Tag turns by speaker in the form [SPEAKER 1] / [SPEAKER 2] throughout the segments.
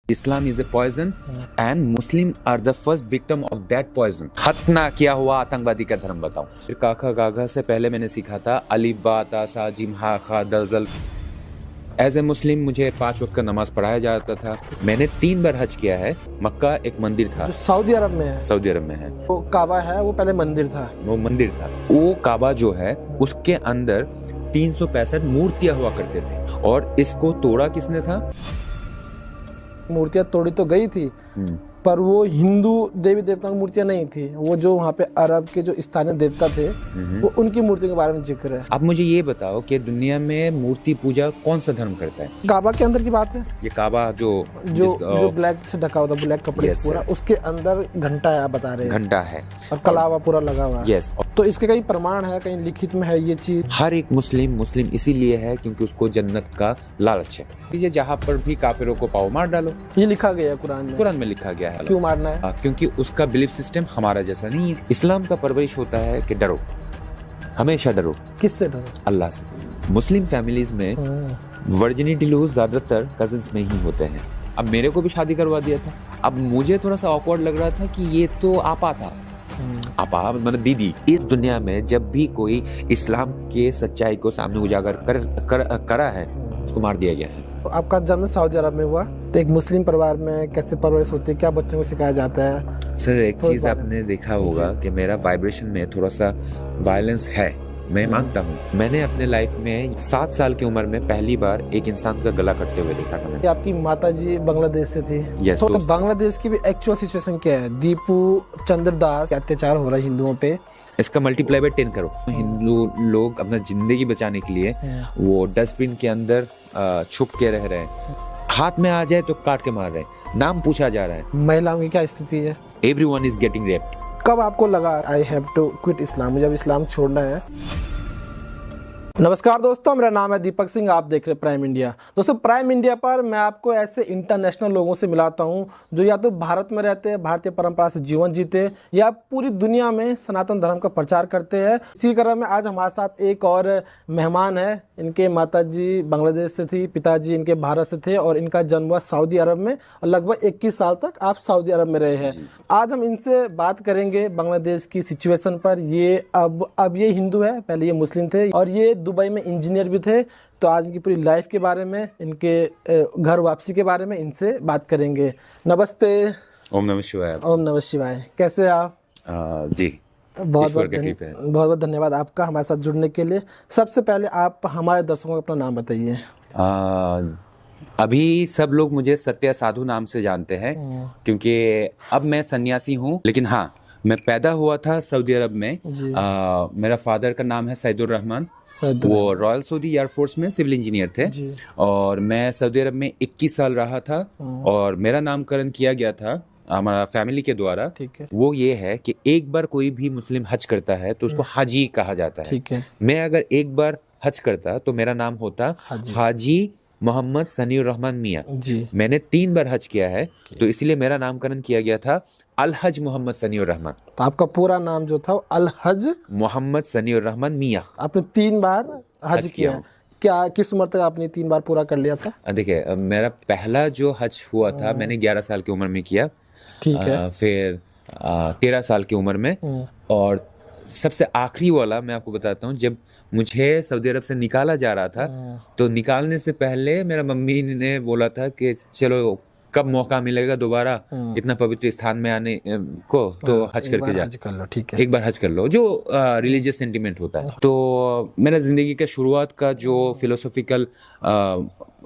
[SPEAKER 1] Islam is a poison and Muslim are the first victim of that poison। खतना किया हुआ आतंकवादी का धर्म बताऊं। फिर काका गागा से पहले मैंने सीखा था अलिफ बा ता सा जिम हा खा दजल। एज ए मुस्लिम मुझे 5 वक्त का नमाज पढ़ाया जाता था। मैंने 3 बार हज किया है। मक्का एक मंदिर था
[SPEAKER 2] जो सऊदी अरब में है।
[SPEAKER 1] सऊदी अरब में है।
[SPEAKER 2] वो काबा है, वो पहले मंदिर था।
[SPEAKER 1] वो मंदिर था। वो काबा जो है उसके अंदर 365 मूर्तियां हुआ करते थे और इसको तोड़ा किसने था?
[SPEAKER 2] मूर्तियां तोड़ी तो गई थी पर वो हिंदू देवी देवताओं की मूर्तियां नहीं थी। वो जो वहाँ पे अरब के जो स्थानीय देवता थे वो उनकी मूर्ति के बारे में जिक्र है।
[SPEAKER 1] अब मुझे ये बताओ कि दुनिया में मूर्ति पूजा कौन सा धर्म करता है?
[SPEAKER 2] काबा के अंदर की बात है।
[SPEAKER 1] ये काबा जो
[SPEAKER 2] ब्लैक से ढका हुआ था, ब्लैक कपड़े से पूरा, उसके अंदर घंटा है, आप बता रहे हैं।
[SPEAKER 1] घंटा है
[SPEAKER 2] और कलावा पूरा लगा हुआ है।
[SPEAKER 1] यस।
[SPEAKER 2] तो इसके कई प्रमाण है, कहीं लिखित में है ये चीज।
[SPEAKER 1] हर एक मुस्लिम इसीलिए है क्योंकि उसको जन्नत का लालच है। ये जहाँ पर भी काफिरों को पाओ मार डालो,
[SPEAKER 2] ये लिखा गया है कुरान में
[SPEAKER 1] लिखा गया है।
[SPEAKER 2] क्यों मारना है?
[SPEAKER 1] क्योंकि उसका बिलीफ सिस्टम हमारा जैसा नहीं है। इस्लाम का परवरिश होता है कि डरो, हमेशा डरो।
[SPEAKER 2] किससे डरो?
[SPEAKER 1] अल्लाह से। मुस्लिम फैमिलीज में वर्जिनिटी लॉस ज्यादातर कजिन्स में ही होते हैं। अब मेरे को भी शादी करवा दिया था। अब मुझे थोड़ा सा ऑकवर्ड लग रहा था कि ये तो आपा था, आपा मतलब दीदी। इस दुनिया में जब भी कोई इस्लाम के सच्चाई को सामने उजागर करा है उसको मार दिया गया है।
[SPEAKER 2] तो आपका जन्म सऊदी अरब में हुआ, तो एक मुस्लिम परिवार में कैसे परवरिश होती है, क्या बच्चों को सिखाया जाता है?
[SPEAKER 1] सर एक चीज आपने देखा होगा कि मेरा वाइब्रेशन में थोड़ा सा वायलेंस है, मैं मानता हूँ। मैंने अपने लाइफ में 7 साल की उम्र में पहली बार एक इंसान का गला कटते हुए देखा था मैंने।
[SPEAKER 2] आपकी माताजी बांग्लादेश से थी।
[SPEAKER 1] यस।
[SPEAKER 2] तो बांग्लादेश की भी एक्चुअल सिचुएशन क्या है? दीपू चंद्र दास अत्याचार हो रहा है हिंदुओं पे,
[SPEAKER 1] इसका मल्टीप्लाई बाय 10 करो। हिंदू लोग अपना जिंदगी बचाने के लिए वो डस्टबिन के अंदर छुप के रह रहे हैं। हाथ में आ जाए तो काट के मार रहे हैं। नाम पूछा जा रहा है।
[SPEAKER 2] महिलाओं की क्या स्थिति है?
[SPEAKER 1] Everyone is getting raped.
[SPEAKER 2] कब आपको लगा आई हैव टू क्विट इस्लाम, मुझे अब इस्लाम छोड़ना है? नमस्कार दोस्तों, मेरा नाम है दीपक सिंह, आप देख रहे हैं प्राइम इंडिया। दोस्तों प्राइम इंडिया पर मैं आपको ऐसे इंटरनेशनल लोगों से मिलाता हूं जो या तो भारत में रहते हैं, भारतीय परंपरा से जीवन जीते, या पूरी दुनिया में सनातन धर्म का प्रचार करते हैं। इसी क्रम में आज हमारे साथ एक और मेहमान है। इनके माताजी बांग्लादेश से थी, पिताजी इनके भारत से थे और इनका जन्म हुआ सऊदी अरब में और लगभग 21 साल तक आप सऊदी अरब में रहे हैं। आज हम इनसे बात करेंगे बांग्लादेश की सिचुएशन पर। ये अब ये हिंदू है, पहले ये मुस्लिम थे और ये दुबई में इंजीनियर भी थे। तो आज इनकी पूरी लाइफ के बारे में, इनके घर वापसी के बारे में इनसे बात करेंगे। नमस्ते।
[SPEAKER 1] ओम नमः शिवाय।
[SPEAKER 2] ओम नमः शिवाय। कैसे हैं आप?
[SPEAKER 1] जी
[SPEAKER 2] बहुत बहुत धन्यवाद आपका हमारे साथ जुड़ने के लिए। सबसे पहले आप हमारे दर्शकों को अपना नाम बताइए।
[SPEAKER 1] अभी सब लोग मुझे सत्य साधु नाम से जानते हैं क्योंकि अब मैं सन्यासी हूँ। लेकिन हाँ, मैं पैदा हुआ था सऊदी अरब में। मेरा फादर का नाम है सैदुर रहमान। वो रॉयल सऊदी एयरफोर्स में सिविल इंजीनियर थे और मैं सऊदी अरब में 21 साल रहा था और मेरा नामकरण किया गया था हमारा फैमिली के द्वारा। वो ये है कि एक बार कोई भी मुस्लिम हज करता है तो उसको हाजी कहा जाता है। मैं अगर एक बार हज करता तो मेरा नाम होता हाजी मोहम्मद सनीउर रहमान मियाँ। मैंने 3 बार हज किया है तो इसीलिए मेरा नामकरण किया गया था अल-हज मोहम्मद सनीउर रहमान।
[SPEAKER 2] तो आपका पूरा नाम जो था अल-हज
[SPEAKER 1] मोहम्मद सनीउर रहमान मियाँ।
[SPEAKER 2] आपने 3 बार हज किया। क्या किस उम्र तक आपने 3 बार पूरा कर लिया था?
[SPEAKER 1] देखिए, मेरा पहला जो हज हुआ था मैंने 11 साल की उम्र में किया।
[SPEAKER 2] ठीक है।
[SPEAKER 1] फिर 13 साल की उम्र में, और सबसे आखिरी वाला मैं आपको बताता हूँ, जब मुझे सऊदी अरब से निकाला जा रहा था तो निकालने से पहले मेरा मम्मी ने बोला था कि चलो कब मौका मिलेगा दोबारा इतना पवित्र स्थान में आने को तो हज करके जा,
[SPEAKER 2] कर लो। ठीक है,
[SPEAKER 1] एक बार हज कर लो, जो रिलीजियस सेंटिमेंट होता है। तो मेरा जिंदगी का शुरुआत का जो फिलोसॉफिकल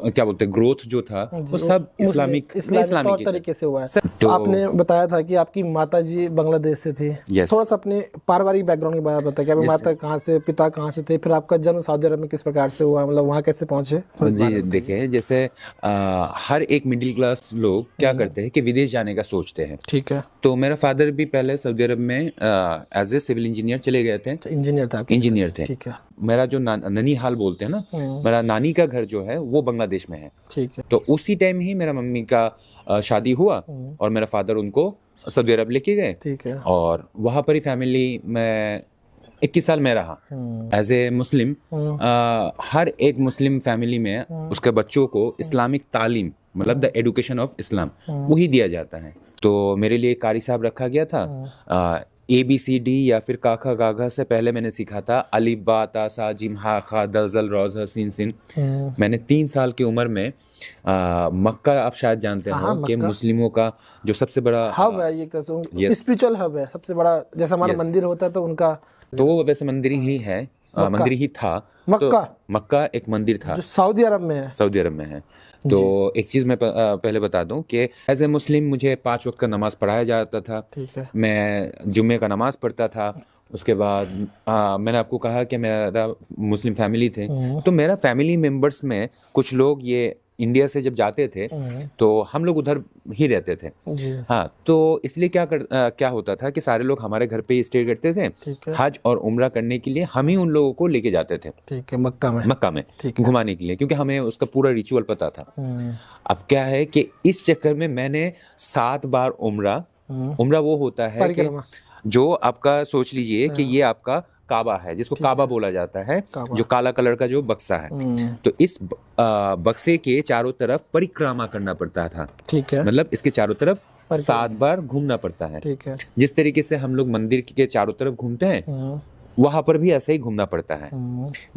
[SPEAKER 1] क्या बोलते हैं ग्रोथ जो था वो सब इस्लामिक
[SPEAKER 2] तौर तरीके से हुआ है। तो आपने बताया था कि आपकी माताजी बांग्लादेश से थी। थोड़ा सा अपने पारिवारिक बैकग्राउंड के बारे में बताया कि आपकी माता कहाँ से, पिता कहाँ से थे, फिर आपका जन्म सऊदी अरब में किस प्रकार से हुआ, मतलब वहाँ कैसे पहुंचे?
[SPEAKER 1] जी देखिए, जैसे हर एक मिडिल क्लास लोग क्या करते हैं कि विदेश जाने का सोचते हैं।
[SPEAKER 2] ठीक है।
[SPEAKER 1] तो मेरा फादर भी पहले सऊदी अरब में एज ए सिविल इंजीनियर चले गए थे। इंजीनियर थे।
[SPEAKER 2] ठीक है।
[SPEAKER 1] मेरा जो ननी हाल बोलते हैं ना, मेरा नानी का घर जो है वो बांग्लादेश में है।
[SPEAKER 2] ठीक है।
[SPEAKER 1] तो उसी टाइम ही मेरा मम्मी का शादी हुआ और मेरा फादर उनको सऊदी अरब लेके गए।
[SPEAKER 2] ठीक है।
[SPEAKER 1] और वहाँ पर ही फैमिली में 21 साल मैं रहा एज ए मुस्लिम। हर एक मुस्लिम फैमिली में उसके बच्चों को इस्लामिक तालीम मतलब द एजुकेशन ऑफ इस्लाम वही दिया जाता है। तो मेरे लिए कारी साहब रखा गया था। ABCD या फिर काखा गाघा से पहले मैंने सीखा था अलिफ बा ता सा जीम हा खा दल रोज ह सीन सिन। मैंने 3 साल की उम्र में मक्का, आप शायद जानते हो कि मुस्लिमों का जो सबसे बड़ा
[SPEAKER 2] हब है, ये एक तरह से स्पिरिचुअल हब है, सबसे बड़ा। जैसा हमारा मंदिर होता है तो उनका
[SPEAKER 1] तो वो वैसे मंदिर ही है, मंदिर ही था।
[SPEAKER 2] मक्का,
[SPEAKER 1] तो मक्का एक मंदिर था
[SPEAKER 2] जो सऊदी अरब में है।
[SPEAKER 1] सऊदी अरब में है। तो एक चीज़ मैं पहले बता दूं कि एज ए मुस्लिम मुझे 5 वक्त का नमाज पढ़ाया जाता था।
[SPEAKER 2] ठीक है।
[SPEAKER 1] मैं जुम्मे का नमाज पढ़ता था। उसके बाद मैंने आपको कहा कि मेरा मुस्लिम फैमिली थे, तो मेरा फैमिली मेंबर्स में कुछ लोग ये इंडिया से जब जाते थे तो हम लोग उधर ही रहते थे। हाँ, तो इसलिए क्या होता था कि सारे लोग हमारे घर पे ही स्टे करते थे। हज और उम्रा करने के लिए हम ही उन लोगों को लेके जाते थे।
[SPEAKER 2] ठीक है, मक्का में
[SPEAKER 1] घुमाने के लिए, क्योंकि हमें उसका पूरा रिचुअल पता था। अब क्या है कि इस चक्कर में मैंने 7 बार उम्रा वो होता है कि जो आपका सोच लीजिए कि ये आपका काबा है, जिसको काबा बोला जाता है, जो काला कलर का जो बक्सा है। तो इस बक्से के चारों तरफ परिक्रमा करना पड़ता था।
[SPEAKER 2] ठीक है,
[SPEAKER 1] मतलब इसके चारों तरफ 7 बार घूमना पड़ता है।
[SPEAKER 2] ठीक है।
[SPEAKER 1] जिस तरीके से हम लोग मंदिर के चारों तरफ घूमते हैं वहां पर भी ऐसे ही घूमना पड़ता है।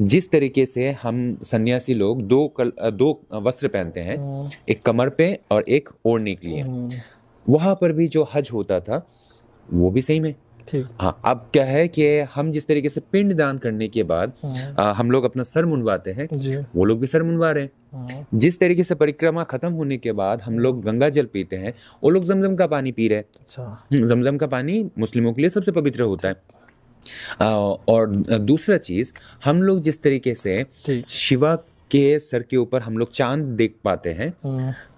[SPEAKER 1] जिस तरीके से हम सन्यासी लोग दो वस्त्र पहनते हैं, एक कमर पे और एक ओढ़ने के लिए, वहां पर भी जो हज होता था वो भी सही में। हाँ, अब क्या है कि हम जिस तरीके से पिंड दान करने के बाद हम लोग अपना सर मुंडवाते हैं, वो लोग भी सर मुंडवा रहे हैं। जिस तरीके से परिक्रमा खत्म होने के बाद हम लोग गंगा जल पीते हैं, वो लोग जमजम का पानी पी रहे हैं। जमजम का पानी मुस्लिमों के लिए सबसे पवित्र होता है। और दूसरा चीज, हम लोग जिस तरीके से शिवा के सर के ऊपर हम लोग चांद देख पाते हैं,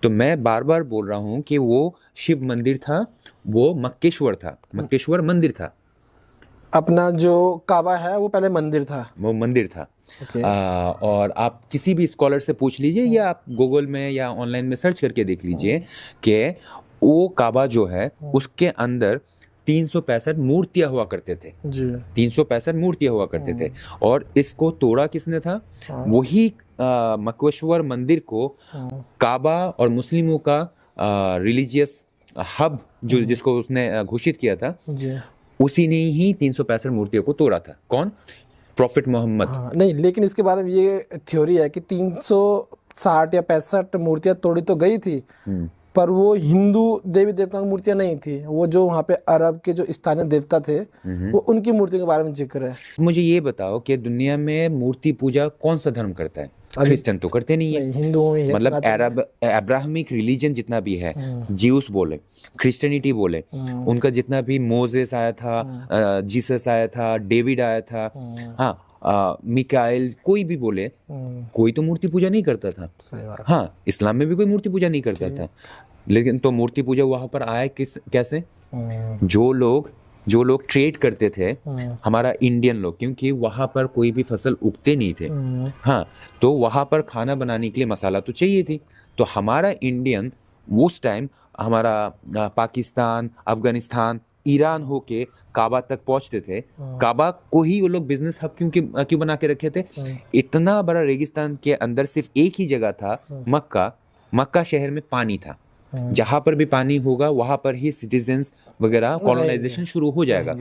[SPEAKER 1] तो मैं बार बार बोल रहा हूं कि वो शिव मंदिर था, वो मक्केश्वर था, मक्केश्वर मंदिर था।
[SPEAKER 2] अपना जो काबा है वो पहले मंदिर था,
[SPEAKER 1] वो मंदिर था। और आप किसी भी स्कॉलर से पूछ लीजिए या आप गूगल में या ऑनलाइन में सर्च करके देख लीजिए कि वो काबा जो है उसके अंदर 365 मूर्तियां हुआ करते थे। 365 मूर्तियां हुआ करते थे। और इसको तोड़ा किसने था? वही मक्केश्वर मंदिर को काबा और मुस्लिमों का रिलीजियस हब जो जिसको उसने घोषित किया था, उसी ने ही 365 मूर्तियों को तोड़ा था। कौन? प्रॉफिट मोहम्मद।
[SPEAKER 2] नहीं, लेकिन इसके बारे में ये थ्योरी है कि 360 या 65 मूर्तियां तोड़ी तो गई थी, पर वो हिंदू देवी देवताओं की मूर्तियां नहीं थी। वो जो वहाँ पे अरब के जो स्थानीय देवता थे, वो उनकी मूर्तियों के बारे में जिक्र है।
[SPEAKER 1] मुझे ये बताओ कि दुनिया में मूर्ति पूजा कौन सा धर्म करता है? क्रिश्चियन तो करते नहीं है,
[SPEAKER 2] हिंदुओं में
[SPEAKER 1] मतलब अब्राहमिक रिलीजन जितना भी है, ज्यूस बोले, क्रिश्चियनिटी बोले, उनका जितना भी मोजेस आया था, जीसस आया था, डेविड आया था, हाँ, मिकाइल, कोई भी बोले, कोई तो मूर्ति पूजा नहीं करता था। हाँ, इस्लाम में भी कोई मूर्ति पूजा नहीं करता था। लेकिन तो मूर्ति पूजा वहां पर आया कैसे? जो लोग ट्रेड करते थे, हमारा इंडियन लोग, क्योंकि वहां पर कोई भी फसल उगते नहीं थे। हाँ, तो वहां पर खाना बनाने के लिए मसाला तो चाहिए थी। तो हमारा इंडियन उस टाइम हमारा पाकिस्तान, अफगानिस्तान, ईरान होके काबा तक पहुंचते थे। काबा को ही वो लोग बिजनेस हब क्यों बना के रखे थे? इतना बड़ा रेगिस्तान के अंदर सिर्फ एक ही जगह था, मक्का शहर में पानी था। जहां पर भी पानी होगा वहां पर ही सिटीजन्स वगैरह कॉलोनाइजेशन शुरू हो जाएगा।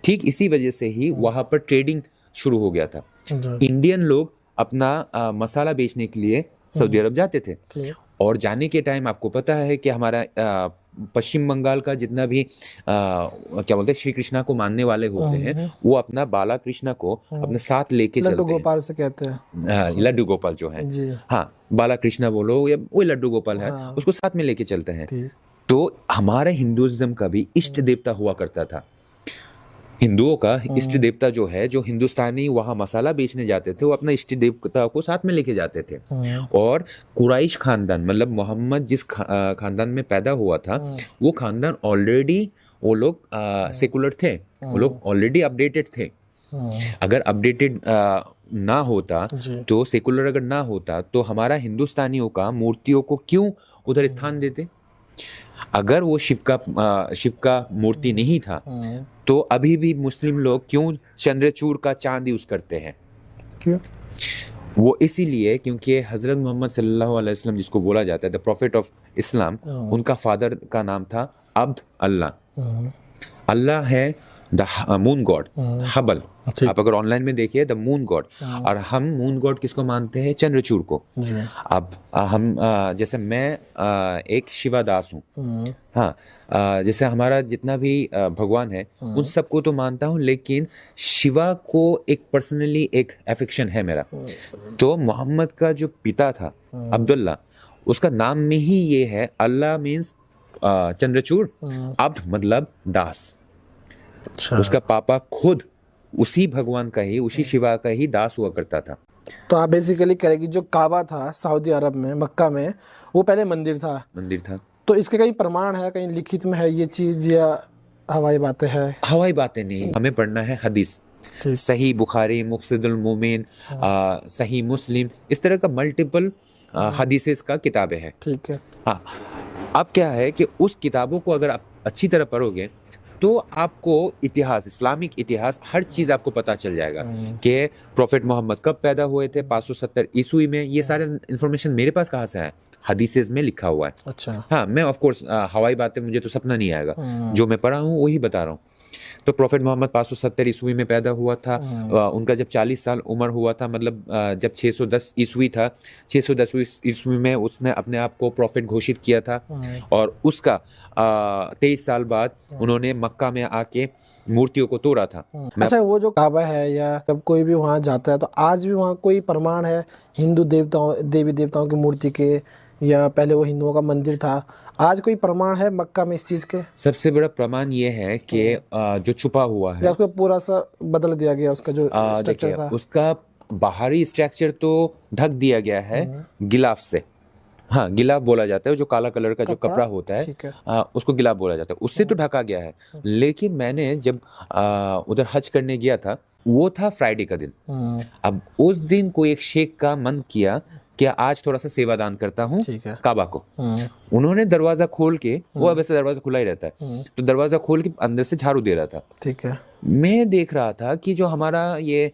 [SPEAKER 1] ठीक इसी वजह से ही वहां पर ट्रेडिंग शुरू हो गया था। इंडियन लोग अपना मसाला बेचने के लिए सऊदी अरब जाते थे। और जाने के टाइम आपको पता है कि हमारा पश्चिम बंगाल का जितना भी क्या बोलते हैं, श्री कृष्णा को मानने वाले होते हैं, वो अपना बाला कृष्णा को अपने साथ लेके चलते हैं।
[SPEAKER 2] लड्डू गोपाल से कहते हैं।
[SPEAKER 1] लड्डू गोपाल जो है, हाँ, बाला कृष्णा बोलो या वो लड्डू गोपाल है, उसको साथ में लेके चलते हैं। तो हमारे हिंदुइज्म का भी इष्ट देवता हुआ करता था। हिंदुओं का इष्ट देवता जो है, जो हिंदुस्तानी वहां मसाला बेचने जाते थे, वो अपना इष्ट देवता को साथ में लेके जाते थे। और कुरैश खानदान, मतलब मोहम्मद जिस खानदान में पैदा हुआ था, वो खानदान ऑलरेडी वो लोग सेकुलर थे, वो लोग ऑलरेडी अपडेटेड थे। अगर अपडेटेड ना होता, तो सेकुलर अगर ना होता, तो हमारा हिंदुस्तानियों का मूर्तियों को क्यों उधर स्थान देते? अगर वो शिव का मूर्ति नहीं था तो अभी भी मुस्लिम लोग क्यों चंद्रचूड़ का चांद यूज करते हैं?
[SPEAKER 2] क्यों?
[SPEAKER 1] वो इसीलिए क्योंकि हजरत मोहम्मद सल्लल्लाहु अलैहि वसल्लम जिसको बोला जाता है द प्रॉफिट ऑफ इस्लाम, उनका फादर का नाम था अब्द अल्लाह। अल्लाह है द मून गॉड, हबल। आप अगर ऑनलाइन में देखिए द मून गॉड, और हम मून गॉड किसको मानते हैं? चंद्रचूड़ को। अब हम जैसे मैं एक शिवादास हूँ, हाँ, जैसे हमारा जितना भी भगवान है उन सबको तो मानता हूँ, लेकिन शिवा को एक पर्सनली एक एफेक्शन है मेरा। तो मोहम्मद का जो पिता था अब्दुल्ला, उसका नाम में ही ये है, अल्लाह मीन्स चंद्रचूड़, अब्द मतलब दास। उसका पापा खुद उसी भगवान का ही, उसी शिवा का ही दास हुआ करता था।
[SPEAKER 2] तो आप बेसिकली करेगी जो काबा था सऊदी अरब में, मक्का में, वो पहले मंदिर था। तो इसके कहीं प्रमाण है, कहीं लिखित में है ये चीज, या हवाई बातें हैं? हवाई
[SPEAKER 1] बातें नहीं, हमें पढ़ना है हदीस, सही बुखारी, मुक़्सिदुल मोमिन, सही मुस्लिम, इस तरह का मल्टीपल हदीसेस का किताबें हैं।
[SPEAKER 2] ठीक है।
[SPEAKER 1] हाँ, अब क्या है कि उस किताबों को अगर आप अच्छी तरह पढ़ोगे तो आपको इतिहास, इस्लामिक इतिहास, हर चीज़ आपको पता चल जाएगा कि प्रॉफिट मोहम्मद कब पैदा हुए थे, 570 ईस्वी में। ये सारे इन्फॉर्मेशन मेरे पास कहाँ से है? हदीसेस में लिखा हुआ है।
[SPEAKER 2] अच्छा।
[SPEAKER 1] हाँ, मैं ऑफ कोर्स हवाई बातें मुझे तो सपना नहीं आएगा, जो मैं पढ़ा हूँ वही बता रहा हूँ। तो प्रॉफिट मोहम्मद 570 ईस्वी में पैदा हुआ था। उनका जब 40 साल उम्र हुआ था, मतलब जब 610 ईस्वी था, 610 ईस्वी में उसने अपने आप को प्रॉफिट घोषित किया था, और उसका 23 साल बाद उन्होंने मक्का में आके मूर्तियों को तोड़ा था।
[SPEAKER 2] अच्छा, वो जो काबा है, या जब कोई भी वहाँ जाता है तो आज भी वहाँ कोई प्रमाण है हिंदू देवी देवताओं की मूर्ति के, या पहले वो हिंदुओं का मंदिर था, आज कोई प्रमाण है मक्का में इस चीज के?
[SPEAKER 1] सबसे बड़ा प्रमाण ये है कि जो छुपा हुआ है,
[SPEAKER 2] या उसको पूरा सा बदल दिया गया, उसका जो स्ट्रक्चर था,
[SPEAKER 1] उसका बाहरी स्ट्रक्चर तो ढक दिया गया है गिलाफ से। हाँ, गिलाफ बोला जाता है, जो काला कलर का जो कपड़ा होता है, उसको गिलाफ बोला जाता है, उससे तो ढका गया है। लेकिन मैंने जब उधर हज करने गया था, वो था फ्राइडे का दिन। अब उस दिन कोई एक शेख का मन किया कि आज थोड़ा सा सेवादान करता हूँ काबा को। उन्होंने दरवाजा खोल के, वो वैसे दरवाजा खुला ही रहता है, तो दरवाजा खोल के अंदर से झाड़ू दे रहा था।
[SPEAKER 2] ठीक है।
[SPEAKER 1] मैं देख रहा था कि जो हमारा ये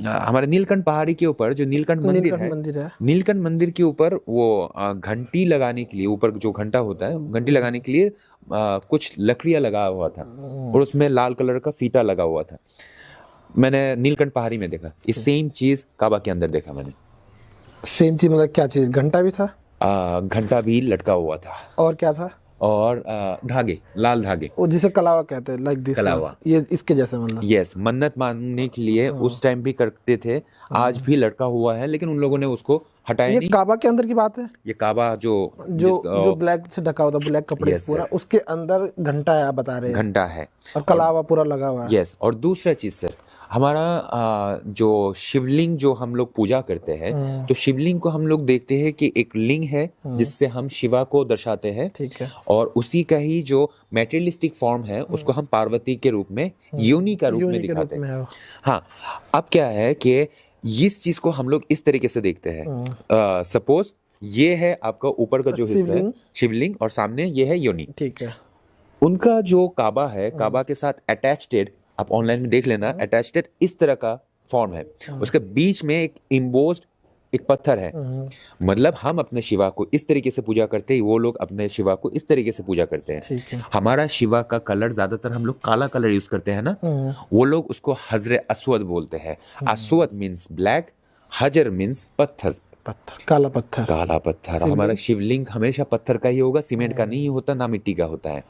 [SPEAKER 1] हमारे नीलकंठ पहाड़ी के ऊपर जो नीलकंठ मंदिर है, नीलकंठ मंदिर के ऊपर वो घंटी लगाने के लिए, ऊपर जो घंटा होता है, घंटी लगाने के लिए कुछ लकड़ियां लगा हुआ था, और उसमें लाल कलर का फीता लगा हुआ था। मैंने नीलकंठ पहाड़ी में देखा, ये सेम चीज काबा के अंदर देखा मैंने।
[SPEAKER 2] सेम चीज मतलब क्या चीज? घंटा भी था?
[SPEAKER 1] घंटा भी लटका हुआ था।
[SPEAKER 2] और क्या था?
[SPEAKER 1] और धागे, लाल धागे,
[SPEAKER 2] वो जिसे कलावा कहते हैं, लाइक दिस
[SPEAKER 1] कलावा,
[SPEAKER 2] ये इसके जैसे, मतलब
[SPEAKER 1] यस, मन्नत मांगने के लिए उस टाइम भी करते थे, आज भी लटका हुआ है, लेकिन उन लोगों ने उसको हटाया नहीं।
[SPEAKER 2] ये काबा के अंदर की बात है?
[SPEAKER 1] ये काबा जो
[SPEAKER 2] ब्लैक से ढका होता, ब्लैक कपड़े से पूरा, उसके अंदर घंटा है, आप बता रहे हैं?
[SPEAKER 1] घंटा है
[SPEAKER 2] और कलावा पूरा लगा हुआ है।
[SPEAKER 1] यस। और दूसरा चीज सर, हमारा जो शिवलिंग जो हम लोग पूजा करते हैं, तो शिवलिंग को हम लोग देखते हैं कि एक लिंग है जिससे हम शिवा को दर्शाते हैं।
[SPEAKER 2] ठीक है।
[SPEAKER 1] और उसी का ही जो मेटेरियलिस्टिक फॉर्म है, उसको हम पार्वती के रूप में, योनि का रूप में दिखाते हैं। हाँ, अब क्या है कि इस चीज को हम लोग इस तरीके से देखते हैं। सपोज ये है आपका ऊपर का जो हिस्सा है शिवलिंग, और सामने ये है योनि।
[SPEAKER 2] ठीक है।
[SPEAKER 1] उनका जो काबा है, काबा के साथ अटैच्ड, आप ऑनलाइन में देख लेना, अटैच्ड इस तरह का फॉर्म है। उसके बीच में एक इम्बोस्ड एक पत्थर है। मतलब हम अपने शिवा को इस तरीके से पूजा करते हैं, वो लोग अपने शिवा को इस तरीके से पूजा करते हैं। हमारा शिवा का कलर ज्यादातर हम लोग काला कलर यूज करते हैं ना, वो लोग उसको हजर अस्वद बोलते हैं। अस्वद मीन्स ब्लैक, हजर मीन्स पत्थर,
[SPEAKER 2] काला पत्थर,
[SPEAKER 1] काला पत्थर। हमारा शिवलिंग हमेशा पत्थर का ही होगा, सीमेंट का नहीं होता, ना मिट्टी का होता है।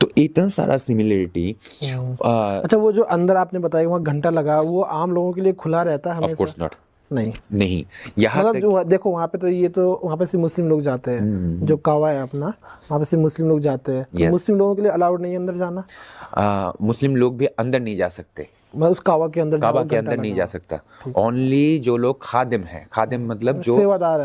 [SPEAKER 1] तो इतना सारा सिमिलरिटी।
[SPEAKER 2] अच्छा, वो जो अंदर आपने बताया वहाँ घंटा लगा, वो आम लोगों के लिए खुला रहता है?
[SPEAKER 1] Of course not.
[SPEAKER 2] नहीं।
[SPEAKER 1] यहाँ
[SPEAKER 2] मतलब जो देखो वहाँ पे तो ये तो वहाँ पे सिर्फ मुस्लिम लोग जाते हैं, जो कावा है अपना, वहाँ पे सिर्फ मुस्लिम लोग जाते हैं। तो मुस्लिम लोगों के लिए अलाउड नहीं है अंदर जाना?
[SPEAKER 1] मुस्लिम लोग भी अंदर नहीं जा सकते,
[SPEAKER 2] मतलब उस कावा के अंदर
[SPEAKER 1] नहीं जा सकता। ओनली जो लोग खादिम है, खादिम मतलब जो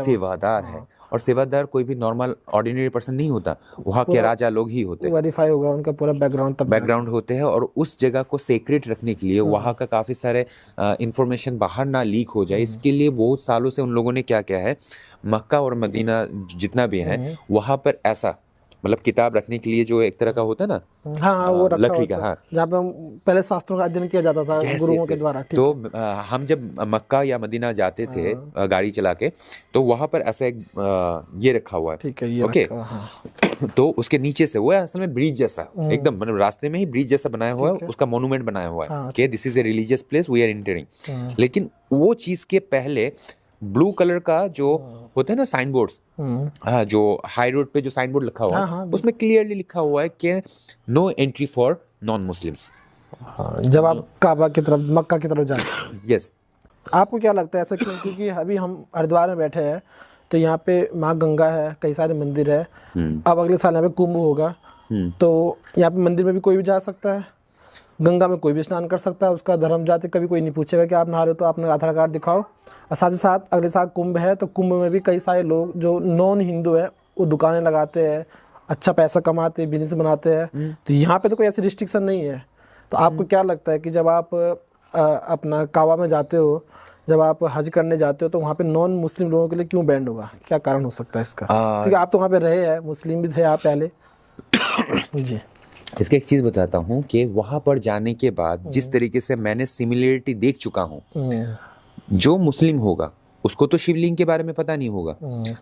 [SPEAKER 1] सेवादार है, और सेवादार कोई भी नॉर्मल ऑर्डिनरी पर्सन नहीं होता, वहाँ के राजा लोग ही होते हैं।
[SPEAKER 2] वेरीफाई होगा उनका पूरा बैकग्राउंड
[SPEAKER 1] होते हैं, और उस जगह को सीक्रेट रखने के लिए, वहाँ का काफ़ी सारे इंफॉर्मेशन बाहर ना लीक हो जाए, इसके लिए बहुत सालों से उन लोगों ने क्या किया है, मक्का और मदीना जितना भी है वहाँ पर ऐसा मतलब किताब रखने के लिए जो एक तरह का होता है ना,
[SPEAKER 2] हाँ वो रखा
[SPEAKER 1] लकड़ी का,
[SPEAKER 2] होता है,
[SPEAKER 1] हाँ,
[SPEAKER 2] जहाँ पे हम पहले शास्त्रों का अध्ययन किया जाता था गुरुओं के द्वारा। ठीक
[SPEAKER 1] तो
[SPEAKER 2] है।
[SPEAKER 1] हम जब मक्का या मदीना जाते थे गाड़ी चला के, तो वहां पर ऐसा एक ये रखा हुआ है,
[SPEAKER 2] ठीक है, ये
[SPEAKER 1] ओके।
[SPEAKER 2] रखा हुआ, हाँ।
[SPEAKER 1] तो उसके नीचे से वो है असल में ब्रिज जैसा, एकदम मतलब रास्ते में ही ब्रिज जैसा बनाया हुआ है,
[SPEAKER 2] ठीक है।
[SPEAKER 1] उसका मोन्यूमेंट बनाया हुआ है
[SPEAKER 2] हाँ,
[SPEAKER 1] कि this is a religious place we are entering. लेकिन वो चीज के पहले ब्लू कलर का जो होता है ना साइन बोर्ड्स, हाँ, जो हाई रोड पे जो साइन बोर्ड लिखा हुआ
[SPEAKER 2] हाँ,
[SPEAKER 1] है,
[SPEAKER 2] हाँ,
[SPEAKER 1] उसमें क्लियरली लिखा हुआ है कि no entry for non Muslims.
[SPEAKER 2] हाँ, जब आप काबा की तरफ, मक्का की तरफ जाते।
[SPEAKER 1] यस।
[SPEAKER 2] आपको क्या लगता है ऐसा क्यों? क्योंकि अभी हम हरिद्वार में बैठे हैं, तो यहाँ पे माँ गंगा है, कई सारे मंदिर है। अब अगले साल यहाँ पे कुंभ होगा, तो यहाँ पे मंदिर में भी कोई भी जा सकता है, गंगा में कोई भी स्नान कर सकता है, उसका धर्म जाति कभी कोई नहीं पूछेगा कि आप नहा रहे हो तो आपने आधार कार्ड दिखाओ। और साथ ही साथ अगले साल कुंभ है, तो कुंभ में भी कई सारे लोग जो नॉन हिंदू है वो दुकानें लगाते हैं, अच्छा पैसा कमाते हैं, बिजनेस बनाते हैं। तो यहाँ पे तो कोई ऐसी रिस्ट्रिक्शन नहीं है। तो आपको क्या लगता है कि जब आप अपना काबा में जाते हो, जब आप हज करने जाते हो, तो वहाँ पे नॉन मुस्लिम लोगों के लिए क्यों बैंड होगा? क्या कारण हो सकता है इसका? क्योंकि आप तो वहाँ पे रहे हैं, मुस्लिम भी थे आप पहले। जी।
[SPEAKER 1] इसका एक चीज बताता हूँ कि वहां पर जाने के बाद जिस तरीके से मैंने सिमिलरिटी देख चुका हूँ, जो मुस्लिम होगा उसको तो शिवलिंग के बारे में पता नहीं होगा,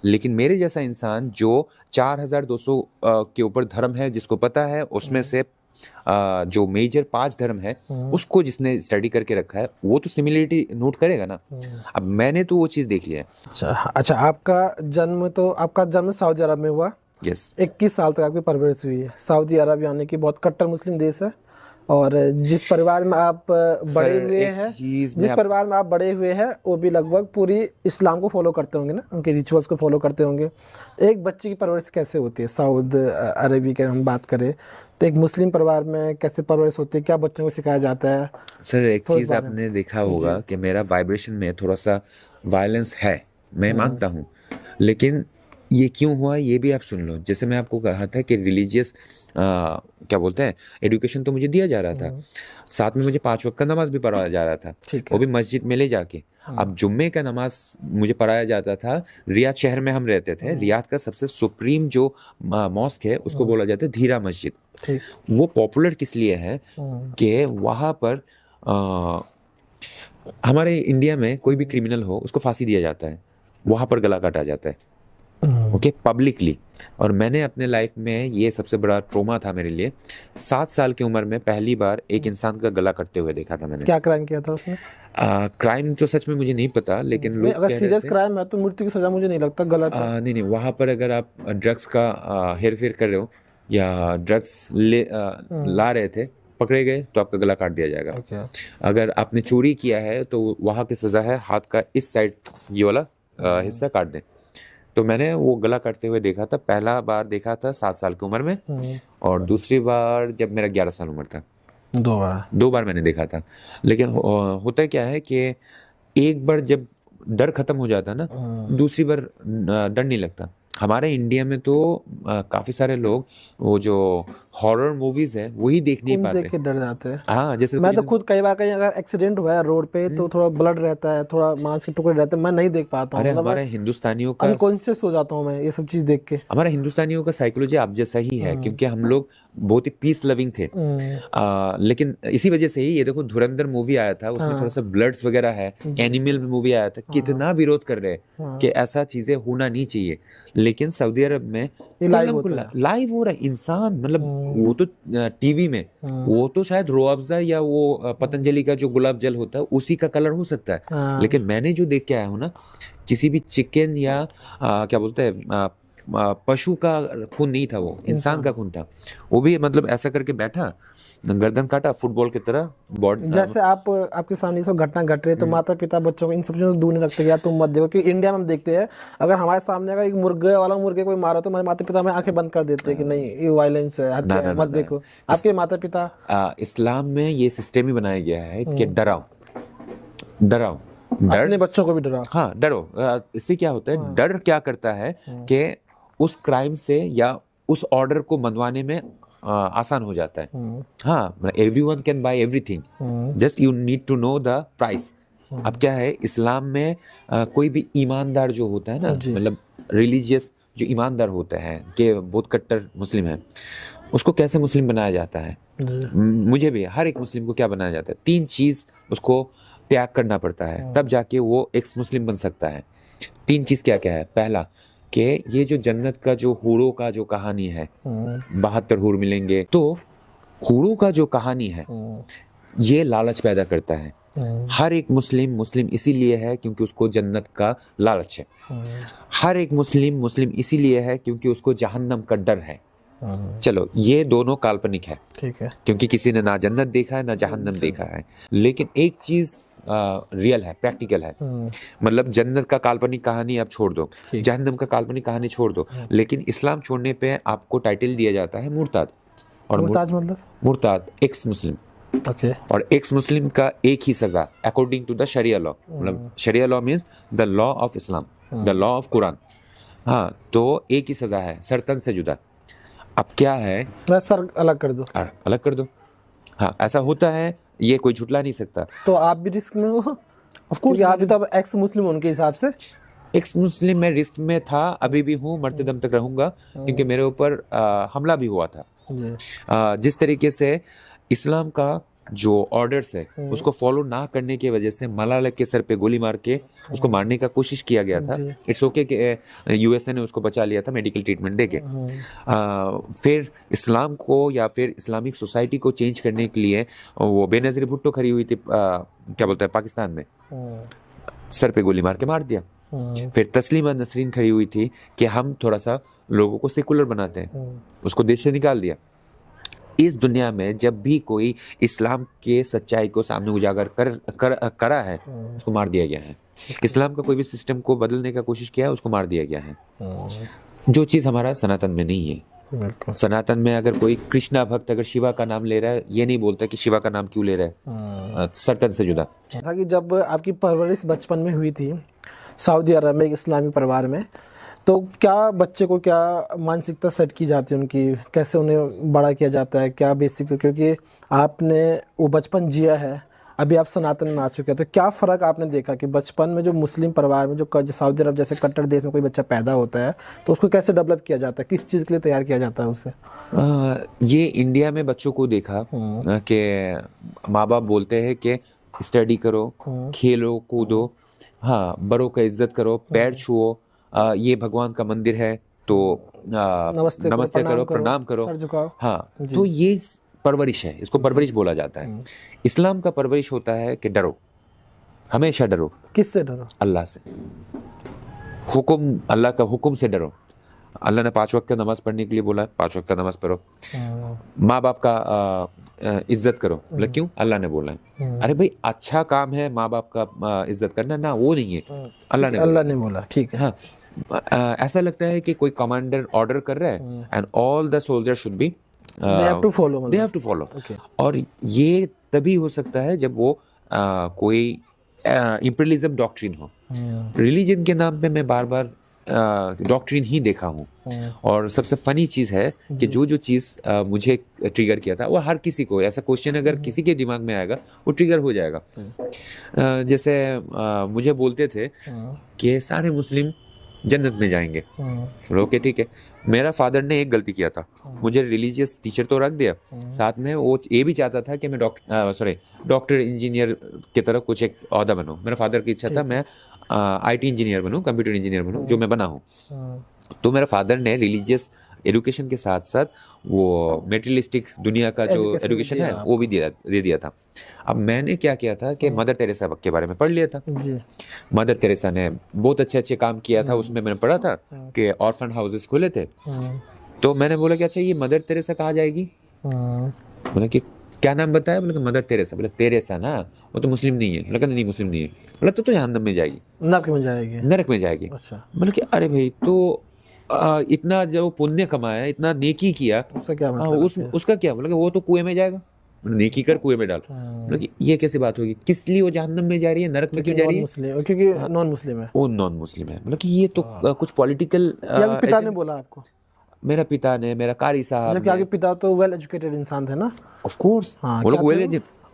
[SPEAKER 1] लेकिन मेरे जैसा इंसान जो 4200 के ऊपर धर्म है जिसको पता है, उसमें से जो मेजर 5 धर्म है उसको जिसने स्टडी करके रखा है, वो तो सिमिलरिटी नोट करेगा ना। अब मैंने तो वो चीज़ देख लिया है।
[SPEAKER 2] अच्छा, आपका जन्म सऊदी अरब में हुआ।
[SPEAKER 1] यस।
[SPEAKER 2] 21 साल तक आपकी परवरिश हुई है। सऊदी अरब यानी कि बहुत कट्टर मुस्लिम देश है, और जिस परिवार में आप बड़े हुए हैं, वो भी लगभग पूरी इस्लाम को फॉलो करते होंगे ना, उनके रिचुअल्स को फॉलो करते होंगे। एक बच्चे की परवरिश कैसे होती है? सऊदी अरबी की हम बात करें तो एक मुस्लिम परिवार में कैसे परवरिश होती है, क्या बच्चों को सिखाया जाता है?
[SPEAKER 1] सर एक चीज़ आपने देखा होगा कि मेरा वाइब्रेशन में थोड़ा सा वायलेंस है, मैं मानता हूँ, लेकिन ये क्यों हुआ ये भी आप सुन लो। जैसे मैं आपको कहा था कि रिलीजियस क्या बोलते हैं, एजुकेशन तो मुझे दिया जा रहा था, साथ में मुझे 5 वक्त का नमाज भी पढ़ाया जा रहा था, वो भी मस्जिद में ले जाके। अब जुम्मे का नमाज मुझे पढ़ाया जाता था, रियाद शहर में हम रहते थे, रियाद का सबसे सुप्रीम जो मॉस्क है उसको बोला जाता है धीरा मस्जिद। वो पॉपुलर किस लिए है कि वहाँ पर हमारे इंडिया में कोई भी क्रिमिनल हो उसको फांसी दिया जाता है, वहाँ पर गला काटा जाता है, ओके, पब्लिकली। और मैंने अपने लाइफ में ये सबसे बड़ा ट्रोमा था मेरे लिए। 7 साल की उम्र में पहली बार एक इंसान का गला कटते हुए देखा था मैंने।
[SPEAKER 2] क्या क्राइम किया था उसने?
[SPEAKER 1] क्राइम तो सच में मुझे नहीं पता, लेकिन लोग
[SPEAKER 2] अगर सीरियस क्राइम है तो मृत्यु की सजा मुझे नहीं लगता, गलत है।
[SPEAKER 1] नहीं, वहाँ पर अगर आप ड्रग्स का हेर फेर कर रहे हो या ड्रग्स ला रहे थे, पकड़े गए तो आपका गला काट दिया जाएगा। अगर आपने चोरी किया है तो वहाँ की सजा है हाथ का इस साइड ये वाला हिस्सा काट दें। तो मैंने वो गला काटते हुए देखा था, पहला बार देखा था 7 साल की उम्र में, और दूसरी बार जब मेरा 11 साल उम्र था। 2 बार मैंने देखा था। लेकिन होता क्या है कि एक बार जब डर खत्म हो जाता ना, दूसरी बार डर नहीं लगता। हमारे इंडिया में तो काफी सारे लोग वो जो हॉरर मूवीज है वही देख नहीं पाते,
[SPEAKER 2] देख के डर जाते हैं।
[SPEAKER 1] हाँ, जैसे
[SPEAKER 2] मैं तो खुद कई बार कहीं अगर एक्सीडेंट हुआ है रोड पे तो थोड़ा ब्लड रहता है, थोड़ा मांस के टुकड़े रहते हैं, मैं नहीं देख पाता हूँ।
[SPEAKER 1] अरे हमारे हिंदुस्तानियों का
[SPEAKER 2] अनकॉन्शियस हो जाता हूँ मैं ये सब चीज देख के।
[SPEAKER 1] हमारा हिंदुस्तानियों का साइकोलॉजी आप जैसा ही है, क्योंकि हम लोग बहुत ही पीस लविंग थे। लेकिन इसी वजह से ही ये देखो धुरंधर मूवी आया था, उसमें थोड़ा सा ब्लड्स वगैरह है, एनिमल मूवी आया था, कितना विरोध कर रहे हैं कि ऐसा चीजें होना नहीं चाहिए। लेकिन सऊदी अरब में लाइव हो रहा है इंसान, मतलब वो तो टीवी में वो तो शायद रूह अफ़ज़ा या वो पतंजलि का जो गुलाब जल होता है उसी का कलर हो सकता है, लेकिन मैंने जो देख के आया हूँ ना, किसी भी चिकन या क्या बोलते हैं पशु का खून नहीं था, वो इंसान का खून था। वो भी मतलब ऐसा करके बैठा, गर्दन काटा फुटबॉल की तरह बॉडी।
[SPEAKER 2] जैसे आपके सामने सब घटना घट रही है तो माता पिता बच्चों को इन सब चीजों से दूर नहीं रखते, या तुम मत देखो। क्योंकि इंडिया में हम देखते हैं अगर हमारे सामने अगर एक मुर्गे कोई मारा तो हमारे माता पिता हमें आंखें बंद कर देते हैं कि नहीं ये वायलेंस है, हत्या है, मत देखो। आपके माता पिता
[SPEAKER 1] इस्लाम में ये सिस्टम ही बनाया गया है कि डराओ,
[SPEAKER 2] अपने बच्चों को भी डराओ।
[SPEAKER 1] हाँ, डरो। इससे क्या होता है, डर क्या करता है कि उस क्राइम से या उस ऑर्डर को मनवाने में आसान हो जाता है। हाँ, everyone can buy everything, just you need to know the price. अब क्या है, इस्लाम में कोई भी ईमानदार जो होता है ना, मतलब रिलीजियस जो ईमानदार होते हैं, कि बहुत कट्टर मुस्लिम है, उसको कैसे मुस्लिम बनाया जाता है? मुझे भी, हर एक मुस्लिम को क्या बनाया जाता है? 3 चीज़ उसको त्याग करना पड़ता है, तब जाके वो एक्स मुस्लिम बन सकता है। 3 चीज़ क्या क्या है? पहला कि ये जो जन्नत का जो हूरों का जो कहानी है, 72 हूर मिलेंगे, तो हूरों का जो कहानी है ये लालच पैदा करता है। हर एक मुस्लिम इसीलिए है क्योंकि उसको जन्नत का लालच है। हर एक मुस्लिम इसीलिए है क्योंकि उसको जहन्नम का डर है। चलो, ये दोनों काल्पनिक है,
[SPEAKER 2] ठीक है,
[SPEAKER 1] क्योंकि किसी ने ना जन्नत देखा है ना जहन्नम देखा है। लेकिन एक चीज रियल है, प्रैक्टिकल है। मतलब जन्नत का काल्पनिक कहानी आप छोड़ दो, जहन्नम का काल्पनिक कहानी छोड़ दो, लेकिन इस्लाम छोड़ने पे आपको टाइटल दिया जाता है मुर्ताद। और
[SPEAKER 2] मतलब
[SPEAKER 1] मुर्ताद एक्स मुस्लिम।
[SPEAKER 2] ओके।
[SPEAKER 1] और एक्स मुस्लिम का एक ही सजा according to the sharia law. मतलब sharia law means the law of Islam, the law of Quran. हाँ, तो एक ही सजा है, सरतन से जुदा। अब क्या है,
[SPEAKER 2] सर अलग कर दो,
[SPEAKER 1] अलग कर दो। हाँ, ऐसा होता है, ये कोई झुटला नहीं सकता।
[SPEAKER 2] तो आप भी रिस्क में हो? ऑफ कोर्स, आप भी तो अब एक्स मुस्लिम उनके हिसाब से।
[SPEAKER 1] एक्स मुस्लिम मैं रिस्क में था, अभी भी हूँ, मरते दम तक रहूंगा, क्योंकि मेरे ऊपर हमला भी हुआ था। जिस तरीके से इस्लाम का जो ऑर्डर्स है उसको फॉलो ना करने की वजह से मलाला के सर पे गोली मार के उसको मारने का कोशिश किया गया था। इट्स ओके कि यूएसए ने उसको बचा लिया था मेडिकल ट्रीटमेंट देके। फिर इस्लाम को या फिर इस्लामिक सोसाइटी को चेंज करने के लिए वो बेनज़ीर भुट्टो खड़ी हुई थी, क्या बोलते हैं, पाकिस्तान में, सर पे गोली मार के मार दिया। फिर तस्लीमा नसरीन खड़ी हुई थी कि हम थोड़ा सा लोगों को सेकुलर बनाते हैं, उसको देश से निकाल दिया। इस दुनिया में जब भी कोई इस्लाम के सच्चाई को सामने उजागर करा है, उसको मार दिया गया है। इस्लाम का कोई भी सिस्टम को बदलने का कोशिश किया है, उसको मार दिया गया है। जो चीज़ हमारा सनातन में नहीं है। सनातन में अगर कोई कृष्णा भक्त अगर शिवा का नाम ले रहा है, ये नहीं बोलता कि शिवा का नाम क्यों ले रहा है, सरतन से जुदा।
[SPEAKER 2] था कि जब आपकी परवरिश बचपन में हुई थी सऊदी अरब में एक इस्लामी परिवार में, तो क्या बच्चे को क्या मानसिकता सेट की जाती है उनकी, कैसे उन्हें बड़ा किया जाता है, क्या बेसिक, क्योंकि आपने वो बचपन जिया है, अभी आप सनातन में आ चुके हैं, तो क्या फ़र्क आपने देखा कि बचपन में जो मुस्लिम परिवार में जो सऊदी अरब जैसे कट्टर देश में कोई बच्चा पैदा होता है तो उसको कैसे डेवलप किया जाता है, किस चीज़ के लिए तैयार किया जाता है उसे?
[SPEAKER 1] ये इंडिया में बच्चों को देखा कि माँ बाप बोलते हैं कि स्टडी करो, खेलो कूदो, हाँ, बड़ों का इज्जत करो, पैर छुओ, ये भगवान का मंदिर है तो नमस्ते करो, प्रणाम करो,
[SPEAKER 2] सर झुकाओ।
[SPEAKER 1] हाँ, तो ये परवरिश है, इसको परवरिश बोला जाता है। इस्लाम का परवरिश होता है कि डरो, हमेशा डरो।
[SPEAKER 2] किससे डरो?
[SPEAKER 1] अल्लाह से। हुक्म, अल्लाह का हुक्म से डरो। अल्लाह ने 5 वक्त का नमाज पढ़ने के लिए बोला है, 5 वक्त का नमाज पढ़ो। माँ बाप का इज्जत करो, मतलब क्यों? अल्लाह ने बोला है। अरे भाई, अच्छा काम है माँ बाप का इज्जत करना, ना वो नहीं है, अल्लाह ने बोला।
[SPEAKER 2] ठीक है।
[SPEAKER 1] हाँ, ऐसा लगता है कि कोई कमांडर ऑर्डर कर रहा है and all the soldier should be
[SPEAKER 2] they have to follow.
[SPEAKER 1] और ये तभी हो सकता है जब वो कोई इंपीरियलिज्म डॉक्ट्रिन हो। रिलीजन के नाम पे मैं बार बार डॉक्ट्रिन ही देखा हूँ। और सबसे फनी चीज़ है कि जो चीज़ मुझे ट्रिगर किया था, वो हर किसी को, ऐसा क्वेश्चन अगर किसी के दिमाग में आएगा वो ट्रिगर हो जाएगा। जैसे मुझे बोलते थे कि सारे मुस्लिम जन्नत में जाएंगे। ओके, ठीक है। मेरा फादर ने एक गलती किया था, मुझे रिलीजियस टीचर तो रख दिया, साथ में वो ये भी चाहता था कि मैं डॉक्टर इंजीनियर की तरह कुछ एक ओहदा बनूं। मेरा फादर की इच्छा था मैं IT इंजीनियर बनूं, कंप्यूटर इंजीनियर बनूं, जो मैं बना हूं। तो मेरा फादर ने रिलीजियस एजुकेशन के साथ साथ वो मेटेरियलिस्टिक दुनिया का जो एजुकेशन है वो भी दे दिया था। अब मैंने क्या किया था कि मदर टेरेसा के बारे में पढ़ लिया था। मदर टेरेसा ने बहुत अच्छे काम किया था, उसमें मैंने पढ़ा था कि ऑर्फन हाउसेस खुले थे। तो मैंने बोला कि अच्छा, ये मदर टेरेसा कहाँ जाएगी? बोला कि क्या नाम बताया? बोला मदर टेरेसा। बोला तेरेसा ना, वो तो मुस्लिम नहीं है। बोला नहीं, मुस्लिम नहीं है। बोला तो जहन्नम में जाएगी, नरक में जाएगी।
[SPEAKER 2] अच्छा।
[SPEAKER 1] बोला कि अरे भाई, तो इतना जो पुण्य कमाया, इतना नेकी किया,
[SPEAKER 2] उसका क्या मतलब?
[SPEAKER 1] उसका क्या? बोला कि वो तो कुएं में जाएगा, नेकी कर कुएं में डाल। बोला कि ये कैसी बात होगी? किस लिए वो जहन्नम में जा रही है, नरक में क्यों जा रही है?
[SPEAKER 2] क्योंकि नॉन मुस्लिम है।
[SPEAKER 1] वो नॉन मुस्लिम है। बोला कि ये तो कुछ पॉलिटिकल।
[SPEAKER 2] पिता ने बोला आपको?
[SPEAKER 1] मेरा पिता ने, मेरा कारी साहब,
[SPEAKER 2] जबकि आपके पिता तो वेल एजुकेटेड इंसान थे ना?
[SPEAKER 1] ऑफ कोर्स, वो लोग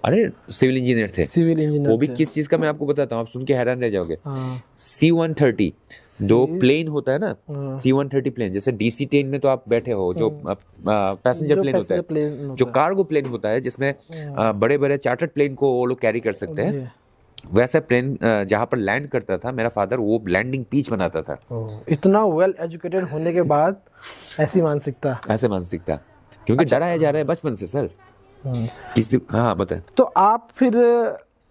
[SPEAKER 1] अरे सिविल इंजीनियर थे।
[SPEAKER 2] सिविल इंजीनियर
[SPEAKER 1] वो भी
[SPEAKER 2] थे।
[SPEAKER 1] किस चीज का, मैं आपको बताता हूँ, आप सुन के हैरान रह जाओगे।
[SPEAKER 2] हाँ।
[SPEAKER 1] C-130 जो प्लेन होता है ना,
[SPEAKER 2] हाँ।
[SPEAKER 1] C-130 प्लेन, जैसे DC-10 में तो आप बैठे हो, जो पैसेंजर
[SPEAKER 2] जो
[SPEAKER 1] प्लेन होता है,
[SPEAKER 2] पैसेंजर प्लेन
[SPEAKER 1] जो
[SPEAKER 2] होता है।
[SPEAKER 1] कार्गो प्लेन होता है, जिसमें बड़े बड़े चार्टर्ड प्लेन को वो लोग कैरी कर सकते हैं,
[SPEAKER 2] जी।
[SPEAKER 1] वैसा प्लेन जहाँ पर लैंड करता था मेरा फादर, वो लैंडिंग पिच बनाता था।
[SPEAKER 2] इतना वेल एजुकेटेड होने के बाद ऐसी मानसिकता।
[SPEAKER 1] ऐसे मानसिकता, क्योंकि डराया जा रहा है बचपन से सर किसी। हाँ बताए।
[SPEAKER 2] तो आप फिर,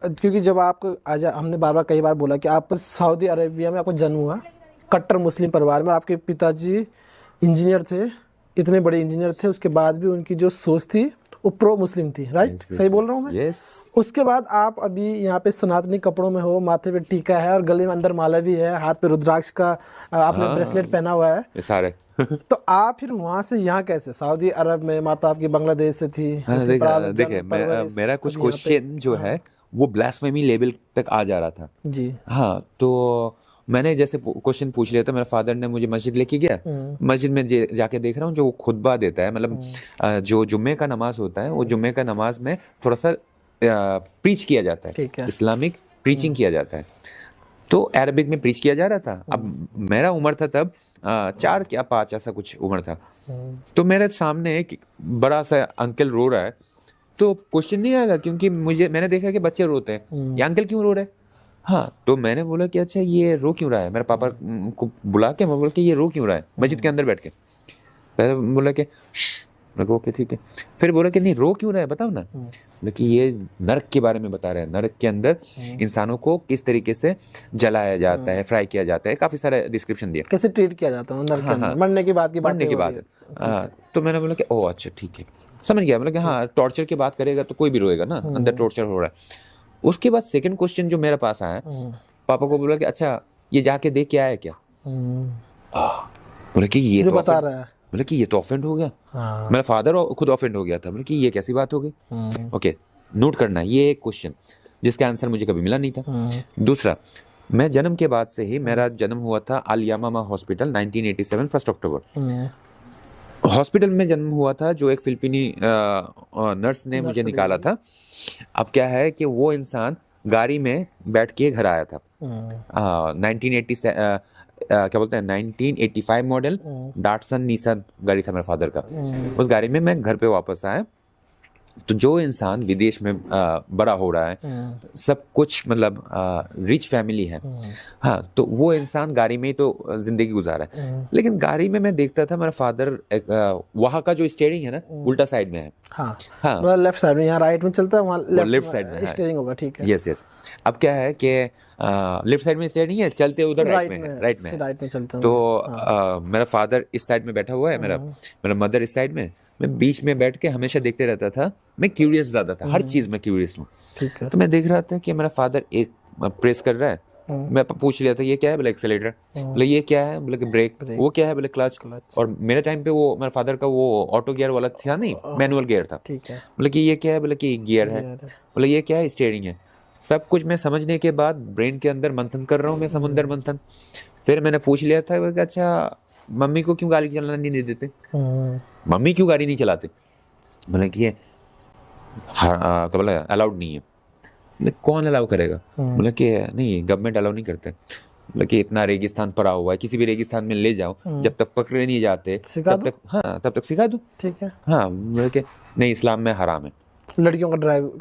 [SPEAKER 2] क्योंकि जब आपको आज हमने बार बार कई बार बोला कि आप सऊदी अरेबिया में आपको जन्म हुआ, कट्टर मुस्लिम परिवार में, आपके पिताजी इंजीनियर थे, इतने बड़े इंजीनियर थे, उसके बाद भी उनकी जो सोच थी वो प्रो मुस्लिम थी, राइट? सही बोल रहा हूँ मैं?
[SPEAKER 1] यस।
[SPEAKER 2] उसके बाद आप अभी यहाँ पे सनातनी कपड़ों में हो, माथे पे टीका है और गले में अंदर माला भी है, हाथ पे रुद्राक्ष का आपने ब्रेसलेट पहना हुआ है।
[SPEAKER 1] ये सारे
[SPEAKER 2] तो आप फिर वहां से यहाँ कैसे? सऊदी अरब में माता आपकी बांग्लादेश से थी।
[SPEAKER 1] देखिए मेरा कुछ क्वेश्चन जो है वो ब्लास्फेमी लेवल तक आ जा रहा था
[SPEAKER 2] जी।
[SPEAKER 1] हाँ, तो मैंने जैसे क्वेश्चन पूछ लिया था, मेरे फादर ने मुझे मस्जिद लेके गया। मस्जिद में जाके देख रहा हूँ जो वो खुतबा देता है, मतलब जो जुम्मे का नमाज होता है, वो जुम्मे का नमाज में थोड़ा सा प्रीच किया जाता है, इस्लामिक प्रीचिंग किया जाता है, तो अरबिक में प्रीच किया जा रहा था। अब मेरा उम्र था तब 4 या 5 ऐसा कुछ उम्र था, तो मेरे सामने एक बड़ा सा अंकल रो रहा है, तो क्वेश्चन नहीं आएगा, क्योंकि मैंने देखा कि बच्चे रोते हैं, ये अंकल क्यों रो रहे हैं? हाँ, तो मैंने बोला कि अच्छा ये रो क्यों रहा है, मेरे पापा को बुला के मैं बोला कि ये रो क्यों रहा है मस्जिद के अंदर बैठ के। पहले बोला कि ओके ठीक है, फिर बोला कि नहीं रो क्यों रहा है बताओ ना। लेकिन ये नरक के बारे में बता रहे हैं, नरक के अंदर इंसानों को किस तरीके से जलाया जाता है, फ्राई किया जाता है, काफी सारा डिस्क्रिप्शन दिया,
[SPEAKER 2] कैसे ट्रीट किया जाता है नरक के अंदर, मरने की बात
[SPEAKER 1] है। तो मैंने बोला कि ओ अच्छा ठीक है, समझ गया। बोला कि हाँ टॉर्चर की बात करेगा तो कोई भी रोएगा ना, अंदर टॉर्चर हो रहा है। उसके बाद सेकंड क्वेश्चन जो मेरे पास आया, पापा को बोला कि अच्छा ये जाके देख के आया क्या? बोला कि ये तो
[SPEAKER 2] बता रहा है।
[SPEAKER 1] बोला कि ये तो ऑफेंड हो गया। मेरा फादर खुद ऑफेंड हो गया था। बोला कि ये कैसी बात हो गई? ओके, नोट करना, ये एक क्वेश्चन जिसका आंसर मुझे कभी मिला नहीं था। दूसरा, मैं जन्म के बाद से ही, मेरा जन्म हुआ था अल यामामा हॉस्पिटल 1987 1 अक्टूबर। हॉस्पिटल में जन्म हुआ था, जो एक फिलिपीनी नर्स ने मुझे निकाला था। अब क्या है कि वो इंसान गाड़ी में बैठ के घर आया था। 1985 मॉडल डाटसन निसान गाड़ी था मेरे फादर का। उस गाड़ी में मैं घर पे वापस आया। तो जो इंसान विदेश में बड़ा हो रहा है, सब कुछ मतलब रिच फैमिली है, हाँ, तो वो इंसान गाड़ी में ही तो जिंदगी गुजारा है। लेकिन गाड़ी में मैं देखता था मेरा फादर, वहाँ का जो स्टीयरिंग है ना, उल्टा साइड में है।
[SPEAKER 2] हाँ, लेफ्ट साइड में, यहाँ राइट में चलता है, वहाँ
[SPEAKER 1] लेफ्ट साइड में
[SPEAKER 2] स्टीयरिंग होगा। ठीक है,
[SPEAKER 1] यस। अब क्या है कि लेफ्ट साइड में स्टीयरिंग है, चलते उधर राइट में है, राइट में चलते हैं। तो मेरा फादर इस साइड में बैठा हुआ है, मेरा मदर इस साइड में, मैं बीच में बैठ के हमेशा देखते रहता था। मैं क्यूरियस ज्यादा था, हर चीज में क्यूरियस हूँ। तो मैं देख रहा था कि मेरा फादर एक प्रेस कर रहा है। मैं पूछ लिया था ये क्या है, बोले एक्सेलेरेटर। बोले ये क्या है, बोले कि ब्रेक। वो क्या है, बोले क्लच। और मेरे टाइम पे वो मेरे फादर का वो ऑटो गियर वाला था, नहीं मैनुअल गियर था। बोले कि ये क्या है, बोले कि गियर है। बोले ये क्या है, स्टीयरिंग है। सब कुछ मैं समझने के बाद ब्रेन के अंदर मंथन कर रहा हूँ मैं, समुंदर मंथन। फिर मैंने पूछ लिया था कि अच्छा मम्मी को क्यों गाड़ी चलाना नहीं देते, मम्मी क्यों गाड़ी नहीं चलाते? बोले कि ये क्या बोला, अलाउड नहीं है। बोले कौन अलाउ करेगा? बोले कि नहीं, गवर्नमेंट अलाउ नहीं करते। बोले कि इतना रेगिस्तान पड़ा हुआ है, किसी भी रेगिस्तान में ले जाओ, जब तक पकड़े नहीं जाते तब तक, हाँ तब तक सिखा दो।
[SPEAKER 2] ठीक है,
[SPEAKER 1] हाँ। बोले कि नहीं, इस्लाम में हराम है
[SPEAKER 2] लड़कियों का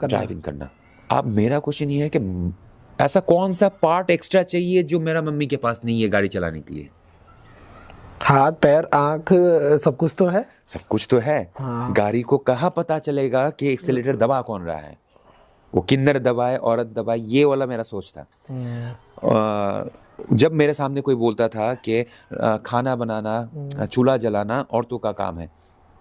[SPEAKER 1] ड्राइविंग करना। अब मेरा क्वेश्चन ये है कि ऐसा कौन सा पार्ट एक्स्ट्रा चाहिए जो मेरा मम्मी के पास नहीं है गाड़ी चलाने के लिए?
[SPEAKER 2] हाथ पैर आंख सब कुछ तो है,
[SPEAKER 1] सब कुछ तो है।
[SPEAKER 2] हाँ।
[SPEAKER 1] गाड़ी को कहाँ पता चलेगा कि एक्सेलेरेटर दबा कौन रहा है, वो किन्नर दबाए औरत दबाए, ये वाला मेरा सोच था। जब मेरे सामने कोई बोलता था कि खाना बनाना, चूल्हा जलाना औरतों का काम है,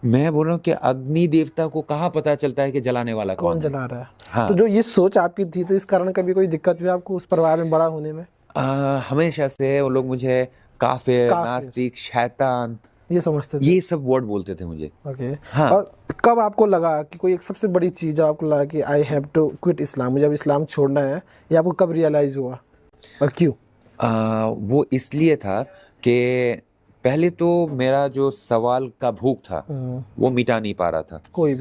[SPEAKER 1] मैं बोल रहा हूँ कि अग्नि देवता को कहाँ पता चलता है कि जलाने वाला कौन
[SPEAKER 2] जला रहा है।
[SPEAKER 1] हाँ।
[SPEAKER 2] तो जो ये सोच आपकी थी, तो इस कारण कभी कोई दिक्कत हुई आपको उस परिवार में बड़ा होने में?
[SPEAKER 1] हमेशा से वो लोग मुझे काफिर, नास्तिक, शैतान
[SPEAKER 2] ये समझते थे,
[SPEAKER 1] ये सब वर्ड बोलते थे मुझे।
[SPEAKER 2] ओके।
[SPEAKER 1] हाँ।
[SPEAKER 2] और कब आपको लगा कि कोई एक सबसे बड़ी चीज आपको लगा कि आई हैव टू क्विट इस्लाम, मुझे अब इस्लाम छोड़ना है, ये आपको कब रियलाइज हुआ और क्यों?
[SPEAKER 1] वो इसलिए था कि पहले तो मेरा जो सवाल का भूख था वो मिटा नहीं पा रहा था, कोई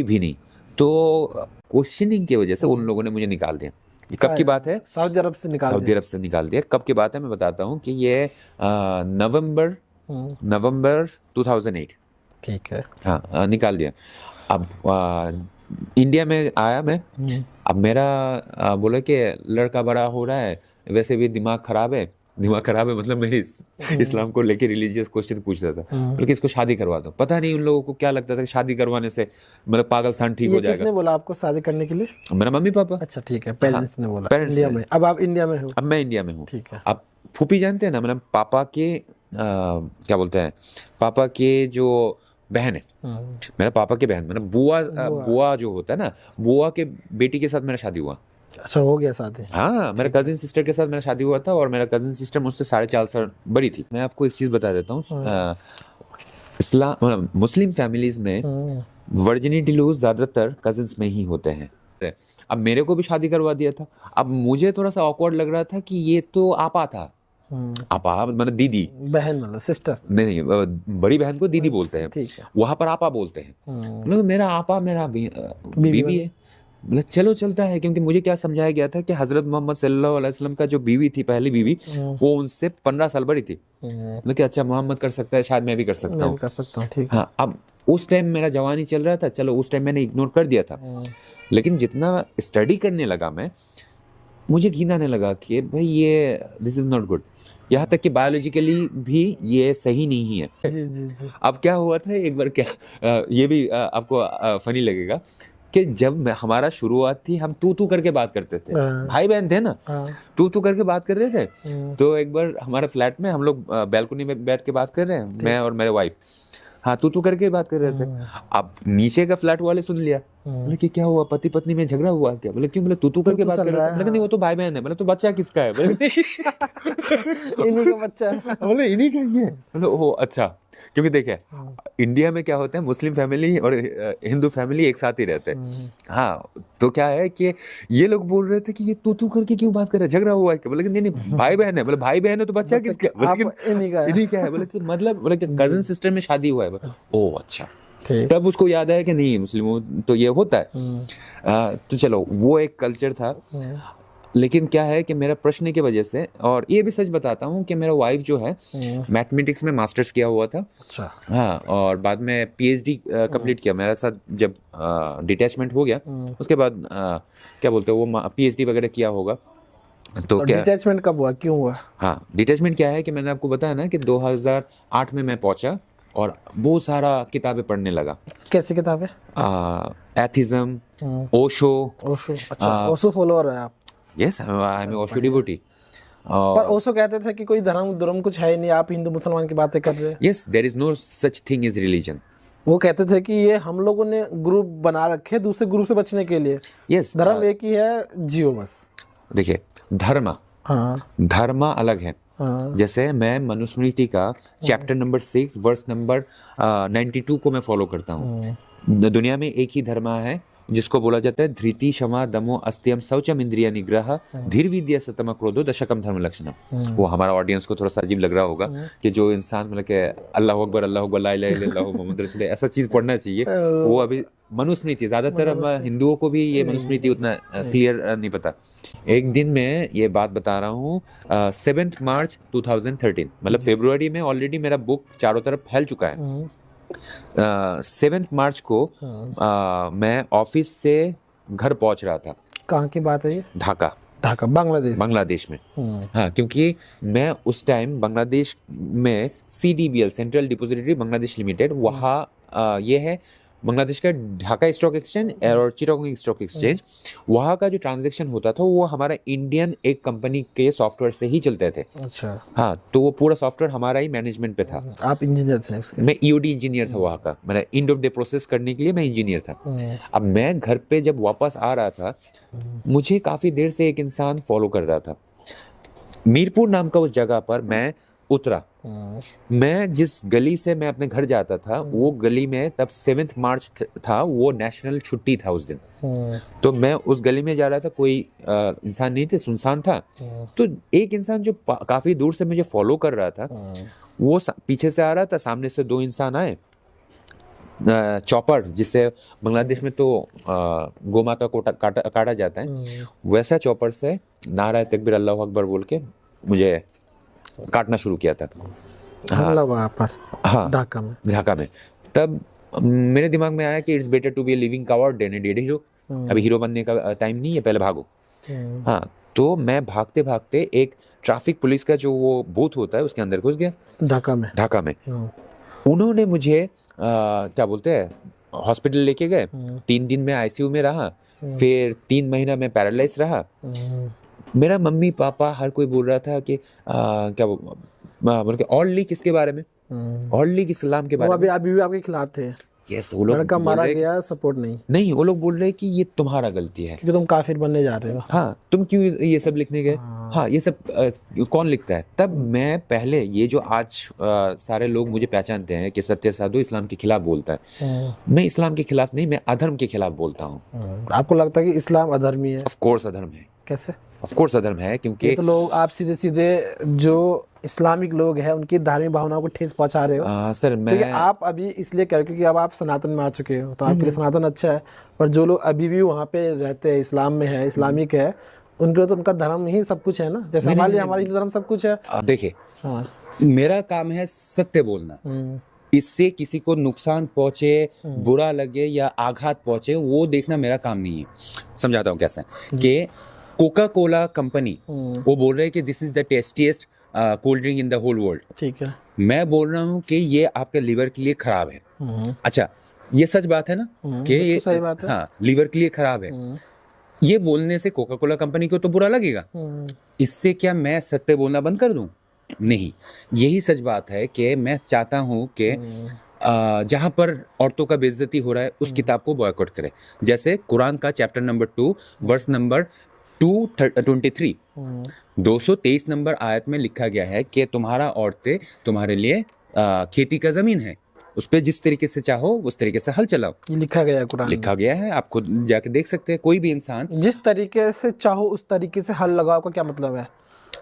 [SPEAKER 1] भी नहीं। तो क्वेश्चनिंग की वजह से उन लोगों ने मुझे निकाल दिया। ये कब की बात है?
[SPEAKER 2] सऊदी अरब से निकाल
[SPEAKER 1] सऊदी अरब से निकाल दिया। कब की बात है मैं बताता हूँ कि ये नवंबर 2008।
[SPEAKER 2] ठीक है।
[SPEAKER 1] हाँ, निकाल दिया। अब इंडिया में आया मैं। अब मेरा बोले कि लड़का बड़ा हो रहा है, वैसे भी दिमाग खराब है मतलब मैं इस्लाम को लेके रिलीजियस क्वेश्चन पूछता था, बल्कि इसको शादी करवा दो। पता नहीं उन लोगों को क्या लगता था कि शादी करवाने से मतलब पागलसान ठीक हो जाएगा।
[SPEAKER 2] किसने बोला आपको शादी करने के लिए?
[SPEAKER 1] मेरा मम्मी पापा।
[SPEAKER 2] अच्छा, ठीक है, पेरेंट्स ने बोला।
[SPEAKER 1] पेरेंट्स
[SPEAKER 2] इंडिया में। अब आप इंडिया में हो?
[SPEAKER 1] अब मैं इंडिया में हूँ।
[SPEAKER 2] ठीक है।
[SPEAKER 1] अब फूफी जानते हैं ना, मतलब पापा के क्या बोलते हैं, पापा के जो बहन है, मेरा पापा के बहन, मतलब बुआ जो होता है ना, बुआ के बेटी के साथ मेरा शादी हुआ।
[SPEAKER 2] अच्छा, हो गया शादी?
[SPEAKER 1] हाँ, मेरा कजिन सिस्टर के साथ मेरा शादी हुआ था, और मेरा कजिन सिस्टर मुझसे 4.5 साल बड़ी थी। मैं आपको एक चीज बता देता हूँ, इस्लाम मतलब मुस्लिम फैमिलीज में वर्जिनिटी लॉज ज्यादातर कजिन्स में ही होते हैं। अब मेरे को भी शादी करवा दिया था। अब मुझे थोड़ा सा ऑकवर्ड लग रहा था कि ये तो आपा था। आपा मतलब दीदी,
[SPEAKER 2] बहन मतलब सिस्टर।
[SPEAKER 1] नहीं, बड़ी बहन को दीदी बोलते हैं, वहां पर आपा बोलते हैं। मतलब मेरा आपा मेरा बीवी है। मतलब चलो चलता है, क्योंकि मुझे क्या समझाया गया था कि हजरत मोहम्मद सल्लल्लाहु अलैहि वसल्लम का जो बीवी थी, पहली बीवी, वो उनसे 15 साल बड़ी थी। मतलब कि अच्छा, मोहम्मद कर सकता है, शायद मैं भी कर सकता हूँ।
[SPEAKER 2] ठीक।
[SPEAKER 1] हाँ, अब उस टाइम मेरा जवानी चल रहा था, चलो उस टाइम मैंने इग्नोर कर दिया था। लेकिन जितना स्टडी करने लगा मैं, मुझे घिन आने लगा कि भाई ये दिस इज नॉट गुड। यहाँ तक कि बायोलॉजिकली भी ये सही नहीं है।
[SPEAKER 2] जी।
[SPEAKER 1] अब क्या हुआ था एक बार, क्या ये भी आपको फनी लगेगा कि जब हमारा शुरुआत थी, हम तू करके बात करते थे। भाई बहन थे ना, तू करके बात कर रहे थे। तो एक बार हमारे फ्लैट में हम लोग बैल्कनी में बैठ के बात कर रहे हैं, मैं और मेरे वाइफ। हाँ, तू करके बात कर रहे थे। अब नीचे का फ्लैट वाले सुन लिया, बोले कि क्या हुआ, पति पत्नी में झगड़ा हुआ क्या? बोले क्यों? बोले तू करके बात कर रहा है। लेकिन नहीं, वो तो भाई बहन है। बोले तो बच्चा किसका है? बोले
[SPEAKER 2] इन्हीं का बच्चा।
[SPEAKER 1] बोले इन्हीं का ही है। बोले ओह अच्छा। क्योंकि देखिए, इंडिया में क्या होता है, मुस्लिम फैमिली और हिंदू फैमिली एक साथ ही रहते हैं। हाँ, तो क्या है कि ये लोग बोल रहे थे कि ये तू करके क्यों बात कर रहा है, झगड़ा हुआ है क्या? बोले नहीं भाई बहन है। बोले भाई बहन है तो बच्चा किसका? इन्हीं का है। बोले कि मतलब, बोले कि कजन सिस्टर में शादी हुआ है। ओह अच्छा। तब उसको याद आया कि नहीं, मुस्लिमों तो ये होता है। तो चलो, वो एक कल्चर था। लेकिन क्या है कि मेरा प्रश्न की वजह से, और ये भी सच बताता हूँ कि मेरा वाइफ जो है मैथमेटिक्स में मास्टर्स किया हुआ था।
[SPEAKER 2] अच्छा।
[SPEAKER 1] हाँ, और बाद में पीएचडी कंप्लीट किया मेरे साथ। जब डिटैचमेंट हो गया, उसके बाद क्या बोलते हैं, वो पीएचडी वगैरह किया होगा। तो क्या
[SPEAKER 2] डिटैचमेंट कब हुआ, क्यों हुआ?
[SPEAKER 1] हाँ, डिटैचमेंट क्या है कि मैंने आपको बताया ना कि 2008 में मैं पहुंचा और बहुत सारा किताबें पढ़ने लगा।
[SPEAKER 2] कैसी किताबें?
[SPEAKER 1] एथिज्म, ओशो।
[SPEAKER 2] अच्छा, ओशो फॉलोअर है आप?
[SPEAKER 1] Yes, I am Osho devotee.
[SPEAKER 2] पर ओशो कहते थे कि कोई धर्म कुछ है नहीं, आप हिंदू मुसलमान की बातें कर रहे हैं।
[SPEAKER 1] Yes, there is no such thing as religion.
[SPEAKER 2] वो कहते थे कि ये हम लोगों ने ग्रुप बना रखे दूसरे ग्रुप से बचने के लिए।
[SPEAKER 1] यस,
[SPEAKER 2] धर्म एक ही है, जियो बस।
[SPEAKER 1] देखिए, धर्म अलग है। जैसे मैं मनुस्मृति का चैप्टर नंबर 6 वर्स नंबर 92 को मैं फॉलो करता हूँ। दुनिया में एक ही धर्म है जिसको बोला जाता है धृति क्षमा दमो अस्त्यम शौचम इंद्रिय निग्रह धीर विद्या सतम क्रोधो दशकम धर्म लक्षणम। वो हमारा ऑडियंस को थोड़ा सा अजीब लग रहा होगा कि जो इंसान मतलब कि अल्लाह अकबर ला इलाहा इल्लल्लाह मोहम्मद रसूल ऐसा चीज पढ़ना चाहिए। वो अभी मनुस्मृति, ज्यादातर हिंदुओं को भी ये मनुस्मृति उतना क्लियर नहीं पता। एक दिन में ये बात बता रहा हूँ, 7 मार्च 2013, मतलब फरवरी में ऑलरेडी मेरा बुक चारों तरफ फैल चुका है। 7 मार्च को मैं ऑफिस से घर पहुंच रहा था।
[SPEAKER 2] कहाँ की बात है ये? ढाका
[SPEAKER 1] बांग्लादेश में। हाँ, क्योंकि मैं उस टाइम बांग्लादेश में CDBL central depository Bangladesh limited, वहाँ ये है बांग्लादेश का ढाका स्टॉक एक्सचेंज और चिटागोंग स्टॉक एक्सचेंज। वहाँ का जो ट्रांजैक्शन होता था वो हमारा इंडियन एक कंपनी के सॉफ्टवेयर से ही चलते थे।
[SPEAKER 2] अच्छा।
[SPEAKER 1] हाँ, तो वो पूरा सॉफ्टवेयर हमारा ही मैनेजमेंट पे था।
[SPEAKER 2] आप इंजीनियर थे उसके?
[SPEAKER 1] मैं EOD इंजीनियर था वहाँ का, मतलब एंड ऑफ डे प्रोसेस करने के लिए मैं इंजीनियर था। अब मैं घर पे जब वापस आ रहा था, मुझे काफ़ी देर से एक इंसान फॉलो कर रहा था। मीरपुर नाम का उस जगह पर मैं उतरा। मैं जिस गली से मैं अपने घर जाता था, वो गली में तब 7 मार्च था, वो नेशनल छुट्टी था उस दिन। तो मैं उस गली में जा रहा था, कोई इंसान नहीं थे, सुनसान था। तो एक इंसान जो काफी दूर से मुझे फॉलो कर रहा था, वो पीछे से आ रहा था, सामने से 2 इंसान आए, चॉपर, जिससे बांग्लादेश में तो गोमाता को काटा जाता है, वैसा चॉपर से नारा तकबीर अल्लाह अकबर बोल के मुझे काटना शुरू किया था।
[SPEAKER 2] हमला वहाँ पर
[SPEAKER 1] हाँ,
[SPEAKER 2] ढाका में।
[SPEAKER 1] तब मेरे दिमाग में आया कि it's better to be a living coward than a dead hero. अभी हीरो बनने का टाइम नहीं है, पहले भागो। हाँ, तो मैं भागते भागते एक ट्रैफिक पुलिस का जो वो बूथ होता है उसके अंदर घुस गया, ढाका में। उन्होंने मुझे क्या बोलते हैं, हॉस्पिटल लेके गए। 3 दिन में आईसीयू में रहा, फिर 3 महीना में पैरालाइज रहा। मेरा मम्मी पापा हर कोई बोल रहा था कि क्या बोल के और लीग किसके बारे में, और लीग इस्लाम के बारे में।
[SPEAKER 2] अभी भी आपके खिलाफ थे।
[SPEAKER 1] यस, वो लोग
[SPEAKER 2] मारा गया, सपोर्ट नहीं,
[SPEAKER 1] वो लोग बोल रहे हैं कि ये तुम्हारा गलती है
[SPEAKER 2] क्योंकि तुम काफिर बनने जा रहे हो।
[SPEAKER 1] हाँ, तुम क्यों ये सब लिखने गए। हाँ, ये सब कौन लिखता है। तब मैं पहले ये जो आज सारे लोग मुझे पहचानते हैं कि सत्य साधु इस्लाम के खिलाफ बोलता है, मैं इस्लाम के खिलाफ नहीं, मैं अधर्म के खिलाफ बोलता हूँ।
[SPEAKER 2] आपको लगता है कि इस्लाम अधर्मी है?
[SPEAKER 1] ऑफ कोर्स अधर्म है।
[SPEAKER 2] कैसे?
[SPEAKER 1] ऑफ कोर्स अधर्म है, क्योंकि
[SPEAKER 2] तो लोग, आप सीधे सीधे जो इस्लामिक लोग हैं उनकी धार्मिक भावनाओं को ठेस पहुंचा रहे हो।
[SPEAKER 1] सर मैं
[SPEAKER 2] आप अभी इसलिए कह रहे हो क्योंकि अब आप सनातन में आ चुके हो, तो आपके लिए सनातन अच्छा है, पर जो लोग अभी भी वहाँ पे रहते हैं, इस्लाम में है, इस्लामिक है, उनके तो उनका धर्म ही सब कुछ है ना, जैसे हमारे लिए हमारा हिंदू धर्म सब कुछ है।
[SPEAKER 1] देखिए, मेरा काम है सत्य बोलना, इससे किसी को नुकसान पहुंचे, बुरा लगे या आघात पहुंचे, वो देखना मेरा काम नहीं है। समझाता हूँ कैसे, कि कोका कोला कंपनी वो बोल रहे हैं कि this is the tastiest cold drink in the whole world.
[SPEAKER 2] ठीक है,
[SPEAKER 1] मैं बोल रहा हूँ कि ये आपके लीवर के लिए खराब है। अच्छा, ये सच बात है ना कि ये
[SPEAKER 2] सही बात है।
[SPEAKER 1] हाँ, लीवर के लिए खराब है। ये बोलने से कोका कोला कंपनी को तो बुरा लगेगा। इससे क्या मैं सत्य बोलना बंद कर दूं? नहीं, यही सच बात है कि मैं चाहता हूं कि जहां पर औरतों का बेइज्जती हो रहा है उस किताब को बॉयकॉट करें। जैसे कुरान का chapter number 2 verse number 223 223 number आयत में लिखा गया है कि तुम्हारा औरतें तुम्हारे लिए खेती का जमीन है, उस पर जिस तरीके से चाहो उस तरीके से हल चलाओ।
[SPEAKER 2] ये लिखा गया है, कुरान
[SPEAKER 1] लिखा गया है, आप खुद जाके देख सकते हैं। कोई भी इंसान
[SPEAKER 2] जिस तरीके से चाहो उस तरीके से हल लगाओ का क्या मतलब है?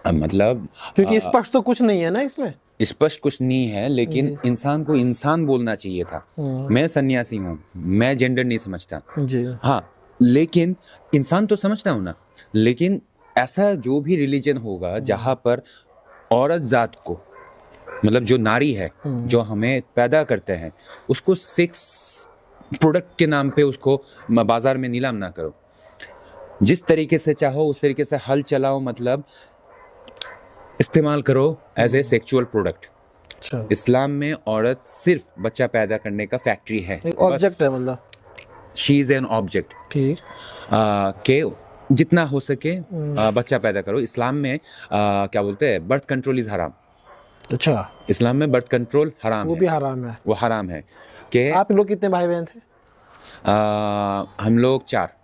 [SPEAKER 1] मतलब
[SPEAKER 2] क्योंकि स्पष्ट तो कुछ नहीं है ना इसमें,
[SPEAKER 1] स्पष्ट कुछ नहीं है, लेकिन इंसान को इंसान बोलना चाहिए था। मैं सन्यासी हूँ, मैं जेंडर नहीं समझता
[SPEAKER 2] जी।
[SPEAKER 1] हाँ, लेकिन इंसान तो समझता हूँ ना। लेकिन ऐसा जो भी रिलीजन होगा जहाँ पर औरत जात को, मतलब जो नारी है, जो हमें पैदा करते हैं, उसको सेक्स प्रोडक्ट के नाम पे उसको बाजार में नीलाम ना करो। जिस तरीके से चाहो उस तरीके से हल चलाओ, मतलब इस्तेमाल करो एज ए सेक्सुअल प्रोडक्ट। इस्लाम में औरत सिर्फ बच्चा पैदा करने का फैक्ट्री है,
[SPEAKER 2] ऑब्जेक्ट है, मतलब
[SPEAKER 1] शी इज एन ऑब्जेक्ट।
[SPEAKER 2] ठीक,
[SPEAKER 1] के जितना हो सके बच्चा पैदा करो। इस्लाम में क्या बोलते हैं, बर्थ कंट्रोल इज हराम।
[SPEAKER 2] अच्छा,
[SPEAKER 1] इस्लाम में बर्थ कंट्रोल हराम
[SPEAKER 2] वो
[SPEAKER 1] है।
[SPEAKER 2] भी हराम है?
[SPEAKER 1] वो हराम है। कि
[SPEAKER 2] आप लोग कितने भाई बहन थे?
[SPEAKER 1] हम लोग 4।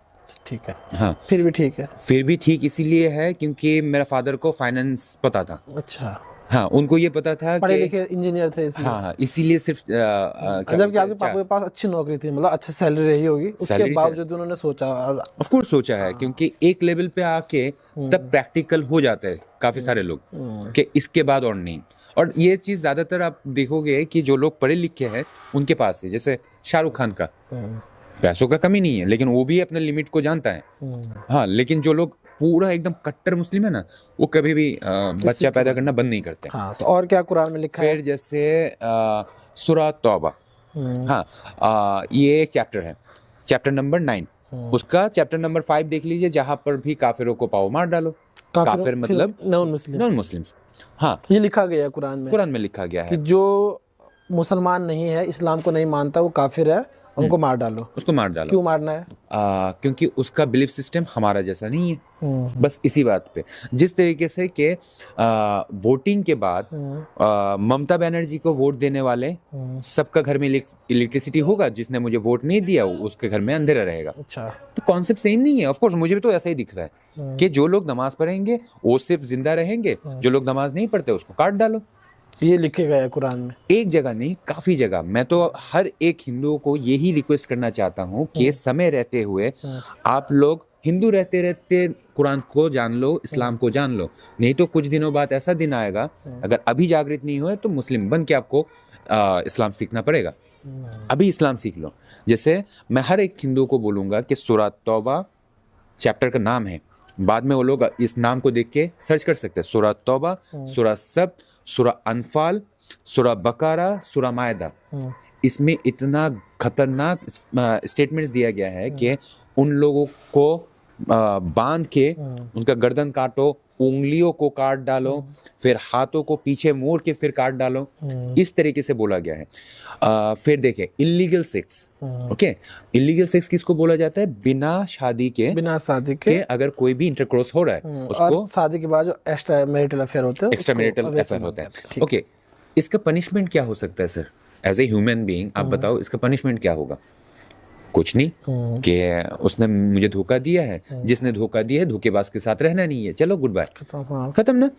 [SPEAKER 2] ठीक है,
[SPEAKER 1] हाँ,
[SPEAKER 2] फिर भी ठीक है।
[SPEAKER 1] फिर भी ठीक इसीलिए है क्योंकि मेरा फादर को फाइनेंस पता था।
[SPEAKER 2] अच्छा,
[SPEAKER 1] हाँ, उनको ये पता था
[SPEAKER 2] पढ़े
[SPEAKER 1] कि
[SPEAKER 2] लिखे इंजीनियर थे इसलिए।
[SPEAKER 1] हाँ, इसीलिए सिर्फ
[SPEAKER 2] जबकि आपके पापा के पास अच्छी नौकरी थी, मतलब अच्छी सैलरी रही होगी, उसके बावजूद उन्होंने सोचा।
[SPEAKER 1] ऑफ कोर्स सोचा है, क्योंकि एक लेवल पे आके तब प्रैक्टिकल हो जाता है काफी सारे लोग कि इसके बाद और नहीं। और ये चीज ज्यादातर आप देखोगे कि जो लोग पढ़े लिखे हैं उनके पास है। जैसे शाहरुख खान का पैसों का कमी नहीं है, लेकिन वो भी अपने लिमिट को जानता है। हाँ, लेकिन जो लोग पूरा एकदम कट्टर मुस्लिम है ना, वो कभी भी बच्चा पैदा करना बंद नहीं करते।
[SPEAKER 2] हाँ, तो और क्या कुरान में लिखा है?
[SPEAKER 1] फिर जैसे सूरा तौबा, हाँ, ये एक चैप्टर है, चैप्टर नंबर 9। उसका चैप्टर नंबर 5 देख लीजिए, जहाँ पर भी काफिरों को पाओ मार डालो। काफिर मतलब नॉन मुस्लिम्स। हाँ,
[SPEAKER 2] ये लिखा गया है कुरान में
[SPEAKER 1] लिखा गया है
[SPEAKER 2] कि जो मुसलमान नहीं है, इस्लाम को नहीं मानता, वो काफिर है, उनको मार डालो।
[SPEAKER 1] उसको मार डालो।
[SPEAKER 2] क्यों मारना है?
[SPEAKER 1] क्योंकि उसका बिलीफ सिस्टम हमारा जैसा नहीं है। बस इसी बात पे। जिस तरीके से कि वोटिंग के बाद ममता बनर्जी को वोट देने वाले सबका घर में इलेक्ट्रिसिटी होगा, जिसने मुझे वोट नहीं दिया उसके घर में अंधेरा रहेगा।
[SPEAKER 2] अच्छा,
[SPEAKER 1] तो कॉन्सेप्ट सेम नहीं है। ऑफ कोर्स मुझे भी तो ऐसा ही दिख रहा है कि जो लोग नमाज पढ़ेंगे वो सिर्फ जिंदा रहेंगे, जो लोग नमाज नहीं पढ़ते उसको काट डालो।
[SPEAKER 2] ये लिखे गए कुरान में?
[SPEAKER 1] एक जगह नहीं, काफी जगह। मैं तो हर एक हिंदुओं को यही रिक्वेस्ट करना चाहता हूँ कि समय रहते हुए आप लोग हिंदू रहते रहते कुरान को जान लो, इस्लाम को जान लो। नहीं तो कुछ दिनों बाद ऐसा दिन आएगा, अगर अभी जागृत नहीं हुए तो मुस्लिम बन के आपको इस्लाम सीखना पड़ेगा। अभी इस्लाम सीख लो। जैसे मैं हर एक हिंदू को बोलूँगा कि सूरह तौबा चैप्टर का नाम है, बाद में वो लोग इस नाम को देख के सर्च कर सकते हैं। सूरह तौबा, सूरह सब, सूरह अनफाल, सूरह बकरा, सूरह मायदा। इसमें इतना खतरनाक स्टेटमेंट्स दिया गया है कि उन लोगों को बांध के उनका गर्दन काटो, उंगलियों को काट डालो, फिर हाथों को पीछे मोड़ के फिर काट डालो, इस तरीके से बोला गया है। फिर देखे illegal sex, okay, illegal sex किसको बोला जाता है? बिना शादी के अगर कोई भी इंटरक्रॉस हो रहा है उसको,
[SPEAKER 2] और शादी के बाद जो एक्स्ट्रा मैरिटल अफेयर होते हैं,
[SPEAKER 1] एक्स्ट्रा मैरिटल अफेयर होता है। ओके, इसका पनिशमेंट क्या हो सकता है sir? As a human being आप बताओ इसका पनिशमेंट क्या होगा? कुछ नहीं, कि उसने मुझे धोखा दिया है, जिसने धोखा दिया है धोखेबाज के साथ रहना नहीं है, चलो गुड बाय, खत्म ना।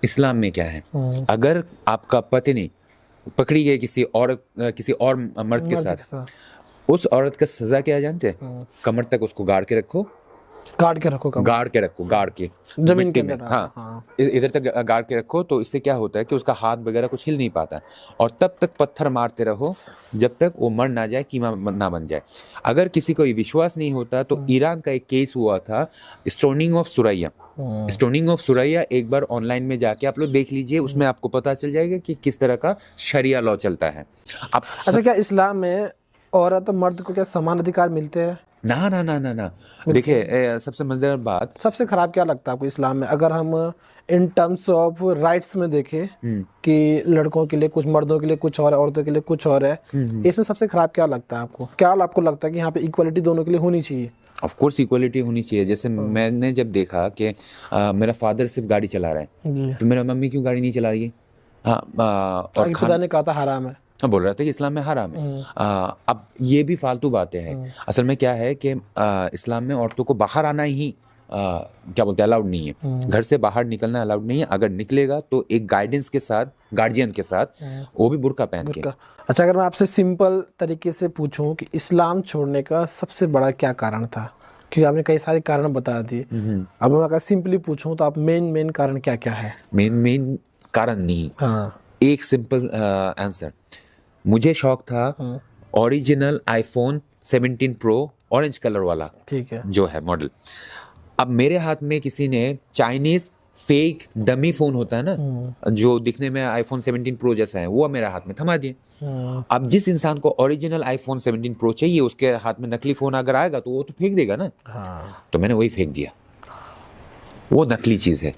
[SPEAKER 1] इस्लाम में क्या है, अगर आपका पत्नी पकड़ी गई किसी और मर्द के साथ, उस औरत का सजा क्या जानते हैं? कमर तक उसको गाड़ के रखो, गाड़ के
[SPEAKER 2] जमीन के अंदर,
[SPEAKER 1] हाँ, इधर तक गाड़ के रखो। तो इससे क्या होता है कि उसका हाथ वगैरह कुछ हिल नहीं पाता, और तब तक पत्थर मारते रहो जब तक वो मर ना जाए, कीमा ना बन जाए। अगर किसी को विश्वास नहीं होता तो ईरान का एक केस हुआ था, stoning of Suraiya. Stoning of Suraiya एक बार ऑनलाइन में जाके आप लोग देख लीजिए, उसमें आपको पता चल जाएगा कि किस तरह का शरिया लॉ चलता है।
[SPEAKER 2] अच्छा, क्या इस्लाम में औरत और मर्द को क्या समान अधिकार मिलते हैं?
[SPEAKER 1] ना ना ना ना ना, देखिए सबसे मजेदार बात,
[SPEAKER 2] सबसे खराब क्या लगता है आपको इस्लाम में, अगर हम इन टर्म्स ऑफ राइट्स में देखें कि लड़कों के लिए कुछ, मर्दों के लिए कुछ और, औरतों के लिए कुछ और है, इसमें सबसे खराब क्या लगता है आपको? क्या आपको लगता है कि यहाँ पे इक्वलिटी दोनों के लिए होनी चाहिए?
[SPEAKER 1] ऑफ कोर्स इक्वलिटी होनी चाहिए। जैसे मैंने जब देखा कि मेरा फादर सिर्फ गाड़ी चला रहा है, तो मेरा मम्मी क्यों गाड़ी नहीं चला रही है? हाँ, और
[SPEAKER 2] खुदा ने कहा था हराम है,
[SPEAKER 1] बोल रहा था कि इस्लाम में हराम है। अब ये भी फालतू बातें हैं। असल में क्या है कि इस्लाम में औरतों को बाहर आना ही क्या बोलते हैं, अलाउड नहीं है। घर से बाहर निकलना अलाउड नहीं है। अगर निकलेगा तो एक गाइडेंस के साथ, गार्जियन के साथ, वो भी बुर्का पहन के।
[SPEAKER 2] अच्छा, अगर मैं आपसे सिंपल तरीके से पूछूं कि इस्लाम छोड़ने का सबसे बड़ा क्या कारण था, क्योंकि आपने कई सारे कारण बता दिए, अब मैं अगर सिंपली पूछूं तो आप मेन कारण क्या क्या है?
[SPEAKER 1] मेन कारण नहीं, एक सिंपल आंसर। मुझे शौक था original iPhone 17 pro orange colour वाला,
[SPEAKER 2] ठीक है,
[SPEAKER 1] जो है मॉडल। अब मेरे हाथ में किसी ने चाइनीज फेक डमी फोन होता है ना, जो दिखने में आईफोन 17 प्रो जैसा है, वो मेरे हाथ में थमा दिए। अब जिस इंसान को ओरिजिनल आईफोन 17 प्रो चाहिए, उसके हाथ में नकली फोन अगर आएगा तो वो तो फेंक देगा ना। तो मैंने वही फेंक दिया, वो नकली चीज है।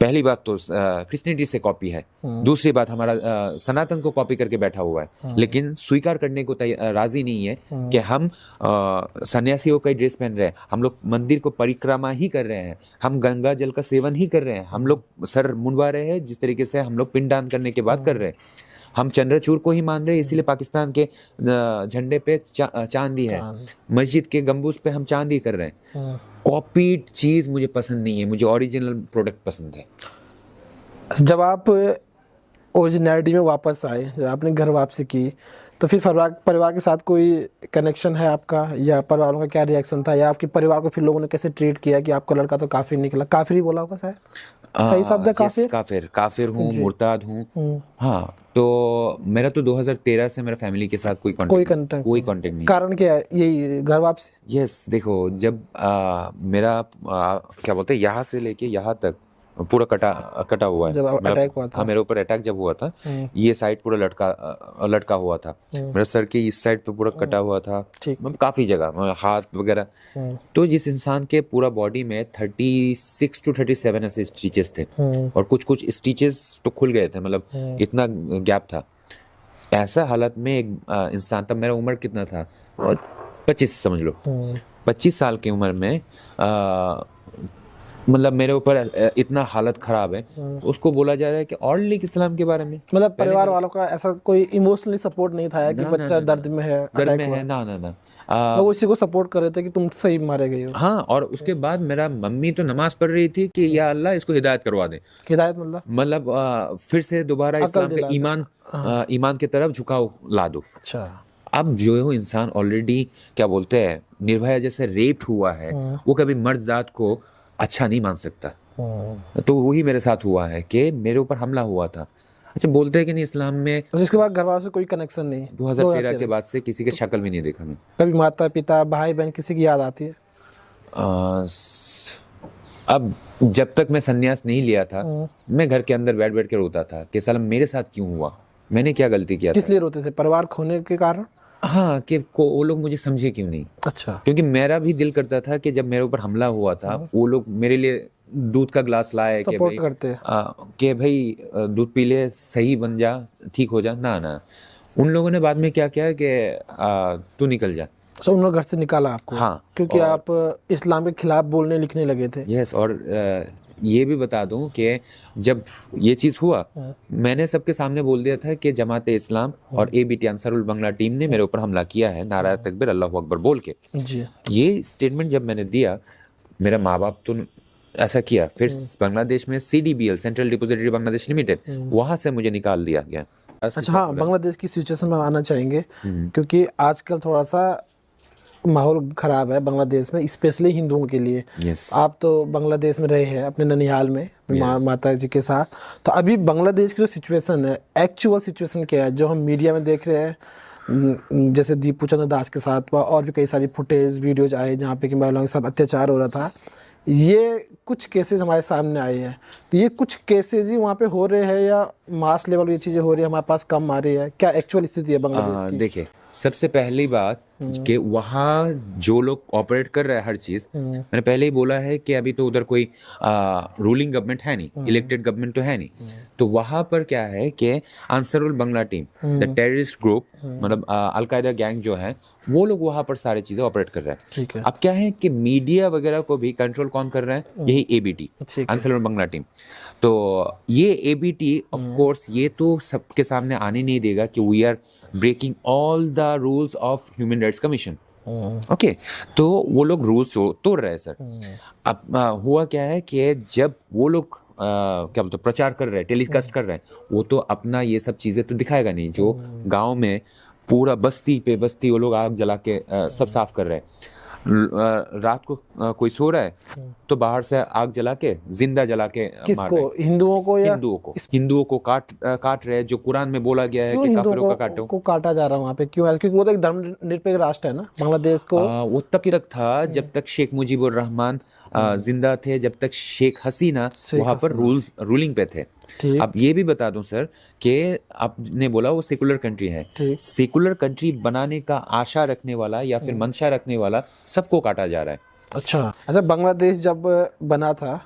[SPEAKER 1] पहली बात तो क्रिश्चियनिटी से कॉपी है, दूसरी बात हमारा सनातन को कॉपी करके बैठा हुआ है, लेकिन स्वीकार करने को राजी नहीं है कि हम सन्यासियों का ड्रेस पहन रहे हैं, हम लोग मंदिर को परिक्रमा ही कर रहे हैं, हम गंगा जल का सेवन ही कर रहे हैं, हम लोग सर मुंडवा रहे हैं जिस तरीके से हम लोग पिंडदान करने के बाद कर रहे हैं, हम चंद्रचूड़ को ही मान रहे हैं, इसीलिए पाकिस्तान के झंडे पे चांदी है, मस्जिद के गंबूज पे हम चांदी कर रहे हैं। कॉपीड चीज मुझे पसंद नहीं है, मुझे ओरिजिनल प्रोडक्ट पसंद है।
[SPEAKER 2] जब आप ओरिजिनलिटी में वापस आए, जब आपने घर वापसी की, तो फिर परिवार के साथ कोई कनेक्शन है आपका, या परिवार का क्या रिएक्शन था, या आपके परिवार को फिर लोगों ने कैसे ट्रीट किया कि आपका लड़का तो काफिर निकला? काफिर ही बोला होगा शायद, सही शब्द है काफिर? काफिर
[SPEAKER 1] हूँ, मुर्ताद हूँ। हाँ, तो मेरा तो 2013 से मेरा फैमिली के साथ कोई कांटेक्ट नहीं।
[SPEAKER 2] कारण क्या है? यही घर वापसी?
[SPEAKER 1] यस, देखो जब मेरा क्या बोलते हैं, यहाँ से लेके यहाँ तक पूरा कटा हुआ है।
[SPEAKER 2] जब अटैक हुआ था,
[SPEAKER 1] हाँ, मेरे ऊपर अटैक जब हुआ था, ये साइड पूरा लटका हुआ था, मेरे सर के इस साइड पे पूरा कटा हुआ था, काफी जगह हाथ वगैरह। तो जिस इंसान के पूरा बॉडी में 36 to 37 ऐसे स्टिचेस थे, और कुछ स्टिचेस तो खुल गए थे, मतलब इतना गैप था। ऐसा हालत में एक इंसान, तब मेरा उम्र कितना था, 25 समझ लो, 25 साल की उम्र में मतलब मेरे ऊपर इतना हालत खराब है, उसको बोला जा रहा है कि और लिख इस्लाम के बारे में।
[SPEAKER 2] मतलब परिवार वालों का ऐसा कोई इमोशनली सपोर्ट नहीं था कि बच्चा दर्द में है,
[SPEAKER 1] ना
[SPEAKER 2] तो उसी को सपोर्ट कर रहे थे कि तुम सही मारे गए हो।
[SPEAKER 1] हाँ, और उसके बाद मेरा मम्मी तो नमाज पढ़ रही थी कि या अल्लाह इसको हिदायत करवा दे।
[SPEAKER 2] हिदायत
[SPEAKER 1] मतलब फिर से दोबारा इस्लाम पे ईमान की तरफ झुकाव ला दो।
[SPEAKER 2] अच्छा,
[SPEAKER 1] अब जो इंसान ऑलरेडी क्या बोलते हैं निर्भया जैसे रेप हुआ है, वो कभी मर्द जात को अच्छा नहीं मान सकता। तो वही मेरे साथ हुआ है कि मेरे ऊपर हमला हुआ था। अच्छा, बोलते हैं कि नहीं इस्लाम में
[SPEAKER 2] बस इसके बाद घर वालों से कोई कनेक्शन नहीं?
[SPEAKER 1] 2013 के बाद से किसी के शक्ल भी नहीं देखा मैं।
[SPEAKER 2] कभी माता पिता भाई बहन किसी की याद आती है?
[SPEAKER 1] अब जब तक मैं संन्यास नहीं लिया था, मैं घर के अंदर बैठ बैठ के रोता था कि साला मेरे साथ क्यों हुआ, मैंने क्या गलती किया
[SPEAKER 2] किस
[SPEAKER 1] था।
[SPEAKER 2] लिए रोते थे? परिवार खोने के कारण?
[SPEAKER 1] हाँ, कि वो लोग मुझे समझे क्यों नहीं।
[SPEAKER 2] अच्छा।
[SPEAKER 1] क्योंकि मेरा भी दिल करता था कि जब मेरे ऊपर हमला हुआ था, वो लोग मेरे लिए दूध का ग्लास लाए कि
[SPEAKER 2] सपोर्ट करते।
[SPEAKER 1] कि भाई दूध पी ले, सही बन जा, ठीक हो जा। ना, उन लोगों ने बाद में क्या किया कि तू निकल जा।
[SPEAKER 2] तो उन लोग घर से निकाला आपको?
[SPEAKER 1] हाँ,
[SPEAKER 2] क्योंकि आप इस्लाम के खिलाफ बोलने लिखने लगे थे।
[SPEAKER 1] यस। और ये भी बता दूं कि जब ये चीज़ हुआ, मैंने सबके सामने बोल दिया था कि जमात इस्लाम और ABT अंसारुल बांग्ला टीम ने मेरे ऊपर हमला किया है, नारा तकबीर अल्लाहु अकबर बोल के।
[SPEAKER 2] जी।
[SPEAKER 1] ये स्टेटमेंट जब मैंने दिया, मेरा माँ बाप तो ऐसा किया, फिर बांग्लादेश में CDBL central depository Bangladesh limited, वहाँ से मुझे निकाल दिया गया।
[SPEAKER 2] अच्छा, हाँ, बांग्लादेश की सिचुएशन में आना चाहेंगे क्योंकि आजकल थोड़ा सा माहौल खराब है बांग्लादेश में, स्पेशली हिंदुओं के लिए।
[SPEAKER 1] Yes.
[SPEAKER 2] आप तो बांग्लादेश में रहे हैं अपने ननिहाल में माता जी के साथ, तो अभी बांग्लादेश की जो सिचुएशन है, एक्चुअल सिचुएशन क्या है जो हम मीडिया में देख रहे हैं, जैसे दीपू चंद्र दास के साथ हुआ और भी कई सारी फुटेज वीडियोज आए जहाँ पे कि महिलाओं के साथ अत्याचार हो रहा था, ये कुछ केसेस हमारे सामने आए हैं। तो ये कुछ केसेस ही वहाँ पे हो रहे हैं या मास लेवल ये चीज़ें हो रही है हमारे पास कम आ रही है? क्या एक्चुअल स्थिति है बांग्लादेश की?
[SPEAKER 1] देखिए, सबसे पहली बात कि वहाँ जो लोग ऑपरेट कर रहे हैं हर चीज़, मैंने पहले ही बोला है कि अभी तो उधर कोई रूलिंग गवर्नमेंट है नहीं, इलेक्टेड गवर्नमेंट तो है नहीं। तो वहाँ पर क्या है कि Ansarul Bangla team, the terrorist group, मतलब अलकायदा गैंग जो है, वो लोग वहाँ पर सारी चीज़ें ऑपरेट कर रहे हैं।
[SPEAKER 2] ठीक है।
[SPEAKER 1] अब क्या है कि मीडिया वगैरह को भी कंट्रोल कौन कर रहे हैं? यही ABT, अंसारुल बांग्ला टीम। तो ये ABT ऑफ कोर्स ये तो सबके सामने आने नहीं देगा कि we are breaking all the rules of human rights commission. Okay, तो वो लोग रूल्स तोड़ रहे हैं सर। अब हुआ क्या है कि जब वो लोग क्या बोलते प्रचार कर रहे हैं, टेलीकास्ट कर रहे हैं, वो तो अपना ये सब चीज़ें तो दिखाएगा नहीं। जो गांव में पूरा बस्ती पे बस्ती वो लोग आग जला के सब साफ कर रहे हैं। रात को कोई सो रहा है तो बाहर से आग जला के, जिंदा जला के मार रहे हैं।
[SPEAKER 2] हिंदुओं को या
[SPEAKER 1] हिंदुओं को काट रहे हैं, जो कुरान में बोला गया है कि काफिरों का काटो। को
[SPEAKER 2] काटा जा रहा है वहाँ पे, क्यों? क्योंकि वो तो एक धर्मनिरपेक्ष राष्ट्र है ना बांग्लादेश को।
[SPEAKER 1] वो तब तक था जब तक शेख मुजीबुर रहमान जिंदा थे, जब तक शेख हसीना वहाँ पर रूलिंग पे थे। अब ये भी बता दूं सर कि आपने बोला वो सेकुलर कंट्री है, सेकुलर कंट्री बनाने का आशा रखने वाला या फिर मंशा रखने वाला सबको काटा जा रहा है।
[SPEAKER 2] अच्छा, बांग्लादेश जब बना था,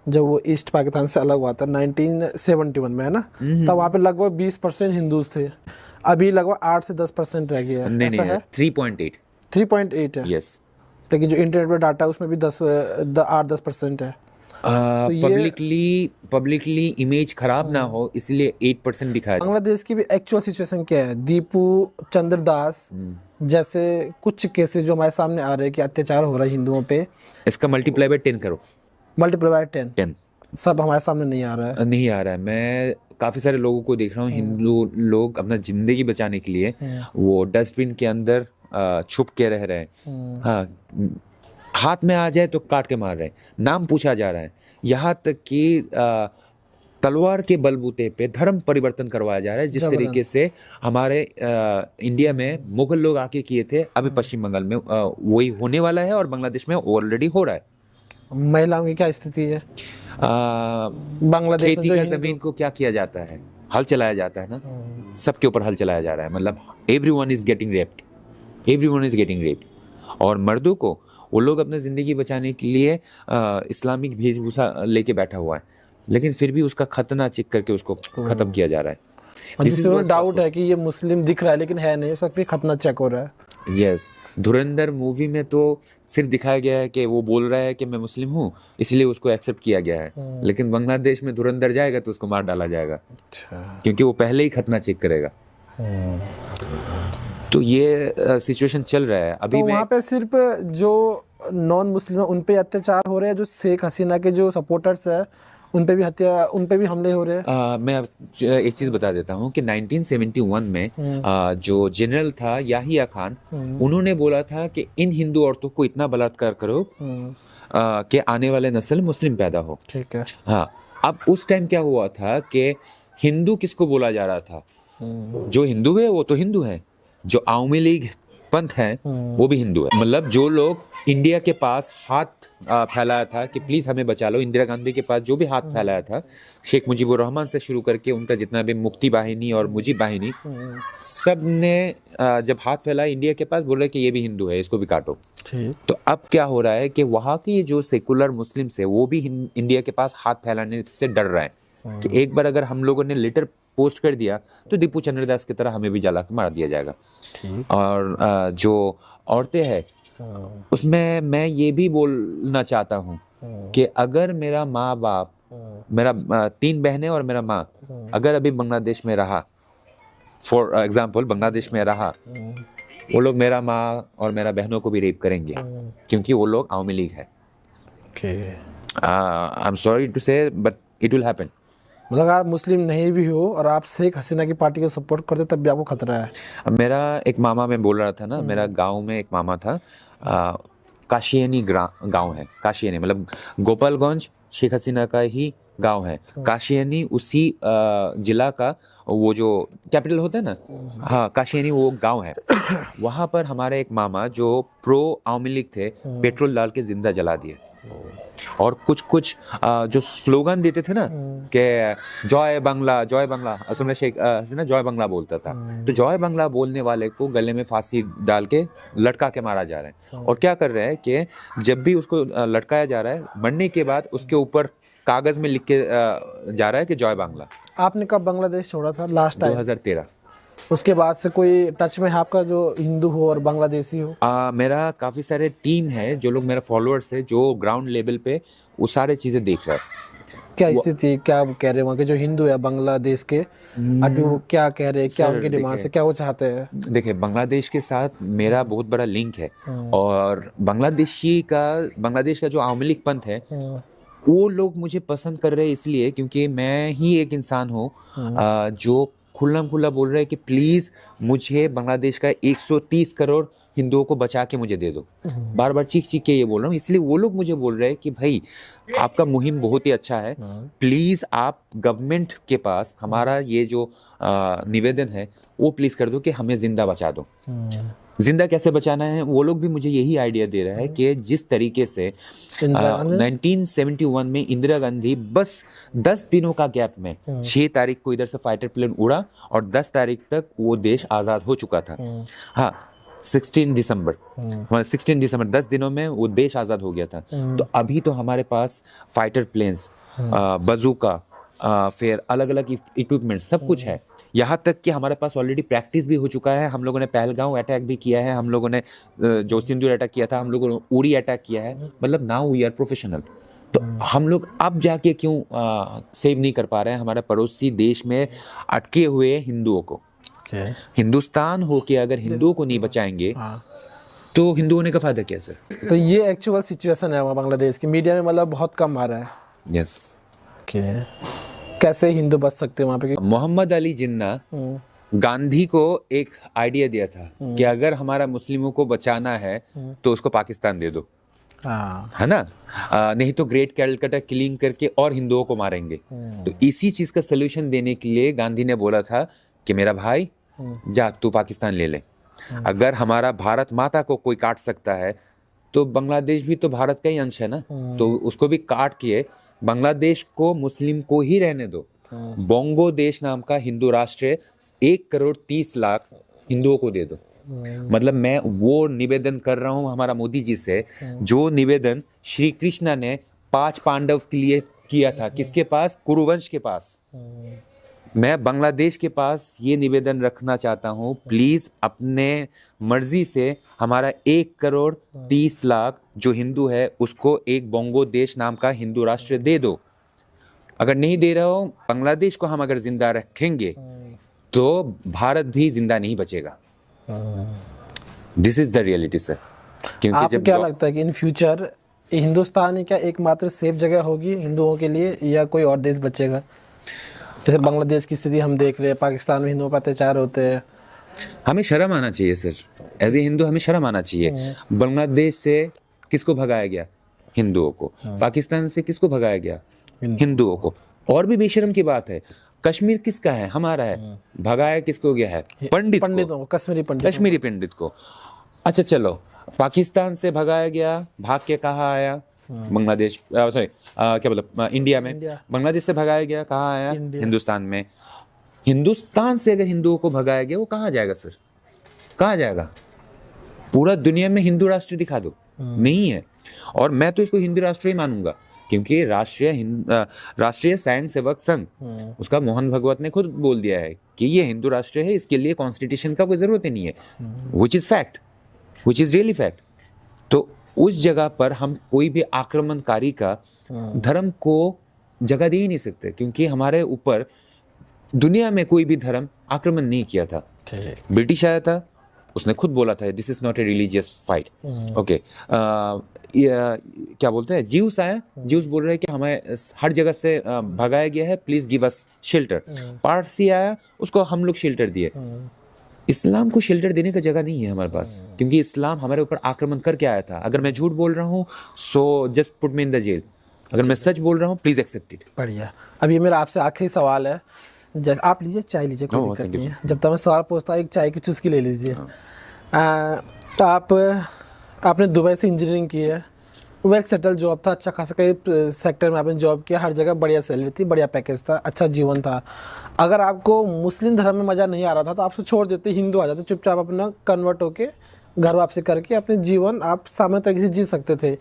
[SPEAKER 2] जब वो ईस्ट पाकिस्तान से अलग हुआ था 1971 में, है ना, तब वहाँ पे लगभग 20% हिंदूज थे। अभी लगभग 8 से 10% रह गया है।
[SPEAKER 1] नहीं, 3.8
[SPEAKER 2] है। यस, लेकिन जो इंटरनेट पर डाटा है उसमें भी 8-10% है।
[SPEAKER 1] पब्लिकली इमेज खराब ना हो इसलिए 8% दिखाया।
[SPEAKER 2] बांग्लादेश की भी एक्चुअल सिचुएशन क्या है? दीपू चंद्र दास जैसे कुछ केसेस जो हमारे सामने आ रहे हैं कि अत्याचार हो रहा है हिंदुओं पे,
[SPEAKER 1] इसका मल्टीप्लाई बाय 10 करो।
[SPEAKER 2] मल्टीप्लाई बाय 10 सब हमारे सामने नहीं आ रहा है। मैं काफ़ी सारे लोगों को देख रहा हूँ, हिंदू लोग अपना जिंदगी बचाने के लिए वो डस्टबिन के अंदर छुप के रह रहे हैं। हाँ, हाथ में आ जाए तो काट के मार रहे हैं, नाम पूछा जा रहा है, यहाँ तक कि तलवार के बलबूते पे धर्म परिवर्तन करवाया जा रहा है। जिस तरीके से हमारे इंडिया में मुगल लोग आके किए थे, अभी पश्चिम बंगाल में वही होने वाला है और बांग्लादेश में ऑलरेडी हो रहा है। महिलाओं की क्या स्थिति है बांग्लादेश?
[SPEAKER 1] खेती का जमीन को क्या किया जाता है? हल चलाया जाता है ना, सबके ऊपर हल चलाया जा रहा है। मतलब एवरीवन इज गेटिंग रेप्ड। और मर्दों को वो लोग अपनी ज़िंदगी बचाने के लिए इस्लामिक वेशभूषा लेके बैठा हुआ है, लेकिन फिर भी उसका खतना चेक करके उसको ख़त्म किया जा रहा है।
[SPEAKER 2] जिसमें डाउट है कि ये मुस्लिम दिख रहा है लेकिन है नहीं, उसका फिर खतना चेक हो रहा है।
[SPEAKER 1] यस, धुरंधर मूवी में तो सिर्फ दिखाया गया है कि वो बोल रहा है कि मैं मुस्लिम हूँ, इसलिए उसको एक्सेप्ट किया गया है। लेकिन बांग्लादेश में धुरंधर जाएगा तो उसको मार डाला जाएगा। अच्छा। क्योंकि वो पहले ही खतना चेक करेगा। तो ये सिचुएशन चल रहा है अभी।
[SPEAKER 2] तो वहाँ पे सिर्फ जो नॉन मुस्लिम है उन पे अत्याचार हो रहे हैं, जो शेख हसीना के जो सपोर्टर्स है उन पे भी हमले हो रहे हैं।
[SPEAKER 1] मैं एक चीज़ बता देता हूँ कि 1971 में जो जनरल था याहिया खान, उन्होंने बोला था कि इन हिंदू औरतों को इतना बलात्कार करो कि आने वाले नस्ल मुस्लिम पैदा हो।
[SPEAKER 2] ठीक है।
[SPEAKER 1] हाँ, अब उस टाइम क्या हुआ था कि हिंदू किसको बोला जा रहा था? जो हिंदू है वो तो हिंदू है, जो आवामी लीग पंथ है वो भी हिंदू है। मतलब जो लोग इंडिया के पास हाथ फैलाया था कि प्लीज हमें बचा लो, इंदिरा गांधी के पास जो भी हाथ फैलाया था, शेख मुजीबुर रहमान से शुरू करके उनका जितना भी मुक्ति वाहिनी और मुजीब वाहिनी, सब ने जब हाथ फैलाया इंडिया के पास, बोल रहे कि ये भी हिंदू है, इसको भी काटो। तो अब क्या हो रहा है कि वहाँ के जो सेकुलर मुस्लिम्स है वो भी इंडिया के पास हाथ फैलाने से डर रहे हैं कि एक बार अगर हम लोगों ने लेटर पोस्ट कर दिया तो दीपू चंद्रदास की तरह हमें भी जला के मार दिया जाएगा। और जो औरतें हैं उसमें मैं ये भी बोलना चाहता हूँ कि अगर मेरा माँ बाप, मेरा 3 बहनें और मेरा माँ अगर अभी बांग्लादेश में रहा, फॉर एग्जाम्पल बांग्लादेश में रहा, वो लोग मेरा माँ और मेरा बहनों को भी रेप करेंगे क्योंकि वो लोग आवामी लीग है। आई एम सॉरी टू से बट इट विल हैपन।
[SPEAKER 2] मतलब आप मुस्लिम नहीं भी हो और आप शेख हसीना की पार्टी को सपोर्ट करते तब भी आपको खतरा है।
[SPEAKER 1] मेरा एक मामा, मैं बोल रहा था ना, मेरा गांव में एक मामा था, काशियानी गांव है। काशियानी मतलब गोपालगंज शेख हसीना का ही गांव है। काशियानी उसी जिला का वो जो कैपिटल होता है ना, हाँ काशियानी वो गांव है। वहाँ पर हमारे एक मामा जो प्रो आवामी लीग थे, पेट्रोल डाल के जिंदा जला दिए। और कुछ जो स्लोगन देते थे ना कि जय बांग्ला जय बांग्ला, असल में शेख हसीना जय बांग्ला बोलता था, तो जय बांग्ला बोलने वाले को गले में फांसी डाल के लटका के मारा जा रहा है। और क्या कर रहे हैं कि जब भी उसको लटकाया जा रहा है, मरने के बाद उसके ऊपर कागज में लिख के जा रहा है कि जय बांग्ला।
[SPEAKER 2] आपने कब बांग्लादेश छोड़ा था लास्ट टाइम?
[SPEAKER 1] 2013।
[SPEAKER 2] उसके बाद से कोई टच में है आपका जो हिंदू हो और बांग्लादेशी हो?
[SPEAKER 1] मेरा काफ़ी सारे टीम है, जो लोग मेरा फॉलोअर्स है, जो ग्राउंड लेवल पे वो सारे चीज़ें देख रहे हैं।
[SPEAKER 2] क्या स्थिति, क्या कह रहे हैं वहाँ के जो हिंदू है बांग्लादेश के, अभी वो क्या कह रहे हैं, क्या उनकी डिमांड है, क्या वो चाहते हैं?
[SPEAKER 1] देखिए, बांग्लादेश के साथ मेरा बहुत बड़ा लिंक है और बांग्लादेश का जो आवामी लीग पंथ है वो लोग मुझे पसंद कर रहे हैं इसलिए क्योंकि मैं ही एक इंसान हूँ जो खुल्लम खुल्ला बोल रहे हैं कि प्लीज़ मुझे बांग्लादेश का 130 करोड़ हिंदुओं को बचा के मुझे दे दो। बार बार चीख चीख के ये बोल रहा हूँ, इसलिए वो लोग मुझे बोल रहे हैं कि भाई आपका मुहिम बहुत ही अच्छा है, प्लीज़ आप गवर्नमेंट के पास हमारा ये जो निवेदन है वो प्लीज़ कर दो कि हमें ज़िंदा बचा दो। जिंदा कैसे बचाना है वो लोग भी मुझे यही आइडिया दे रहा है कि जिस तरीके से 1971 में इंदिरा गांधी बस 10 दिनों का गैप में 6 तारीख को इधर से फाइटर प्लेन उड़ा और 10 तारीख तक वो देश आज़ाद हो चुका था। हाँ 16 दिसंबर 10 दिनों में वो देश आज़ाद हो गया था। तो अभी तो हमारे पास फाइटर प्लेन्स, बजूका, फिर अलग अलग इक्विपमेंट सब कुछ है। यहाँ तक कि हमारे पास ऑलरेडी प्रैक्टिस भी हो चुका है। हम लोगों ने पहलगांव अटैक भी किया है, हम लोगों ने जो सिंदूर अटैक किया था, हम लोगों ने उड़ी अटैक किया है। मतलब नाउ वी आर प्रोफेशनल। तो हम लोग अब जाके क्यों सेव नहीं कर पा रहे हैं हमारे पड़ोसी देश में अटके हुए हिंदुओं को? हिंदुस्तान हो के अगर हिंदुओं को नहीं बचाएंगे तो हिंदू होने का फायदा क्या सर?
[SPEAKER 2] तो ये एक्चुअल सिचुएशन है वहाँ बांग्लादेश की, मीडिया में मतलब बहुत कम आ रहा है।
[SPEAKER 1] यस।
[SPEAKER 2] कैसे हिंदू बच सकते हैं वहाँ पे?
[SPEAKER 1] मोहम्मद अली जिन्ना गांधी को एक आइडिया दिया था कि अगर हमारा मुस्लिमों को बचाना है तो उसको पाकिस्तान दे दो, है ना, नहीं तो ग्रेट कैलकटा किलिंग करके और हिंदुओं को मारेंगे। तो इसी चीज का सलूशन देने के लिए गांधी ने बोला था कि मेरा भाई जा तू पाकिस्तान ले ले। अगर हमारा भारत माता को कोई काट सकता है तो बांग्लादेश भी तो भारत का ही अंश है ना, तो उसको भी काट के बांग्लादेश को मुस्लिम को ही रहने दो। बोंगो देश नाम का हिंदू राष्ट्र 1,30,00,000 हिंदुओं को दे दो। मतलब मैं वो निवेदन कर रहा हूँ हमारा मोदी जी से, जो निवेदन श्री कृष्ण ने 5 पांडव के लिए किया था। किसके पास? कुरुवंश के पास। मैं बांग्लादेश के पास ये निवेदन रखना चाहता हूँ, प्लीज अपने मर्जी से हमारा 1,30,00,000 जो हिंदू है उसको एक बोंगो देश नाम का हिंदू राष्ट्र दे दो। अगर नहीं दे रहे हो, बांग्लादेश को हम अगर जिंदा रखेंगे तो भारत भी जिंदा नहीं बचेगा। This is the reality sir. क्योंकि
[SPEAKER 2] आपको क्या लगता है कि इन फ्यूचर हिंदुस्तान ही क्या एकमात्र सेफ जगह होगी हिंदुओं के लिए, या कोई और देश बचेगा? जैसे बांग्लादेश की स्थिति हम देख रहे हैं, पाकिस्तान में हिंदुओं पर अत्याचार होते हैं।
[SPEAKER 1] हमें शर्म आना चाहिए सर, एज ए हिंदू हमें शर्म आना चाहिए। बांग्लादेश से किसको भगाया गया? हिंदुओं को। पाकिस्तान से किसको भगाया गया? हिंदुओं को। और भी बेशर्म की बात है, कश्मीर किसका है? हमारा है। भगाया किसको गया है?
[SPEAKER 2] पंडितों को,
[SPEAKER 1] कश्मीरी पंडित को। अच्छा चलो, पाकिस्तान से भगाया गया, भाग के कहाँ आया? बांग्लादेश, सॉरी क्या बोला, इंडिया में। बांग्लादेश से भगाया गया, कहाँ आया? हिंदुस्तान में। हिंदुस्तान से अगर हिंदुओं को भगाया गया, वो कहाँ जाएगा सर? कहाँ जाएगा? पूरा दुनिया में हिंदू राष्ट्र दिखा दो, नहीं है। और मैं तो इसको हिंदू राष्ट्र ही मानूंगा, क्योंकि राष्ट्रीय स्वयं सेवक संघ, उसका मोहन भगवत ने खुद बोल दिया है कि ये हिंदू राष्ट्र है, इसके लिए कॉन्स्टिट्यूशन का कोई जरूरत ही नहीं है, which is fact, which is really fact. तो उस जगह पर हम कोई भी आक्रमणकारी का धर्म को जगह दे ही नहीं सकते, क्योंकि हमारे ऊपर दुनिया में कोई भी धर्म आक्रमण नहीं किया था। ब्रिटिश आया था, उसने खुद बोला था this is not a religious fight. Okay, क्या बोलते हैं, ज्यूस आया, ज्यूस बोल रहे हैं कि हमें हर जगह से भगाया गया है, please give us shelter. Parsi आया, उसको हम लोग शेल्टर दिए। इस्लाम को शेल्टर देने का जगह नहीं है हमारे पास, क्योंकि इस्लाम हमारे ऊपर आक्रमण करके आया था। अगर मैं झूठ बोल रहा हूँ so just put me in the jail, अगर मैं सच बोल रहा हूँ प्लीज एक्सेप्ट इट।
[SPEAKER 2] बढ़िया। अब ये मेरा आपसे आखिरी सवाल है, जैसे आप लीजिए, चाय लीजिए, कोई दिक्कत नहीं है। जब तक मैं सवाल पूछता हूँ, एक चाय की चुस्की ले लीजिए। तो आपने दुबई से इंजीनियरिंग की है, वेल सेटल जॉब था, अच्छा खासा कई सेक्टर में आपने जॉब किया, हर जगह बढ़िया सैलरी थी, बढ़िया पैकेज था, अच्छा जीवन था। अगर आपको मुस्लिम धर्म में मज़ा नहीं आ रहा था तो आप उसको छोड़ देते, हिंदू आ जाते, चुपचाप अपना कन्वर्ट होके घर वापसी करके अपने जीवन आप सामान्य तरीके से जी सकते थे।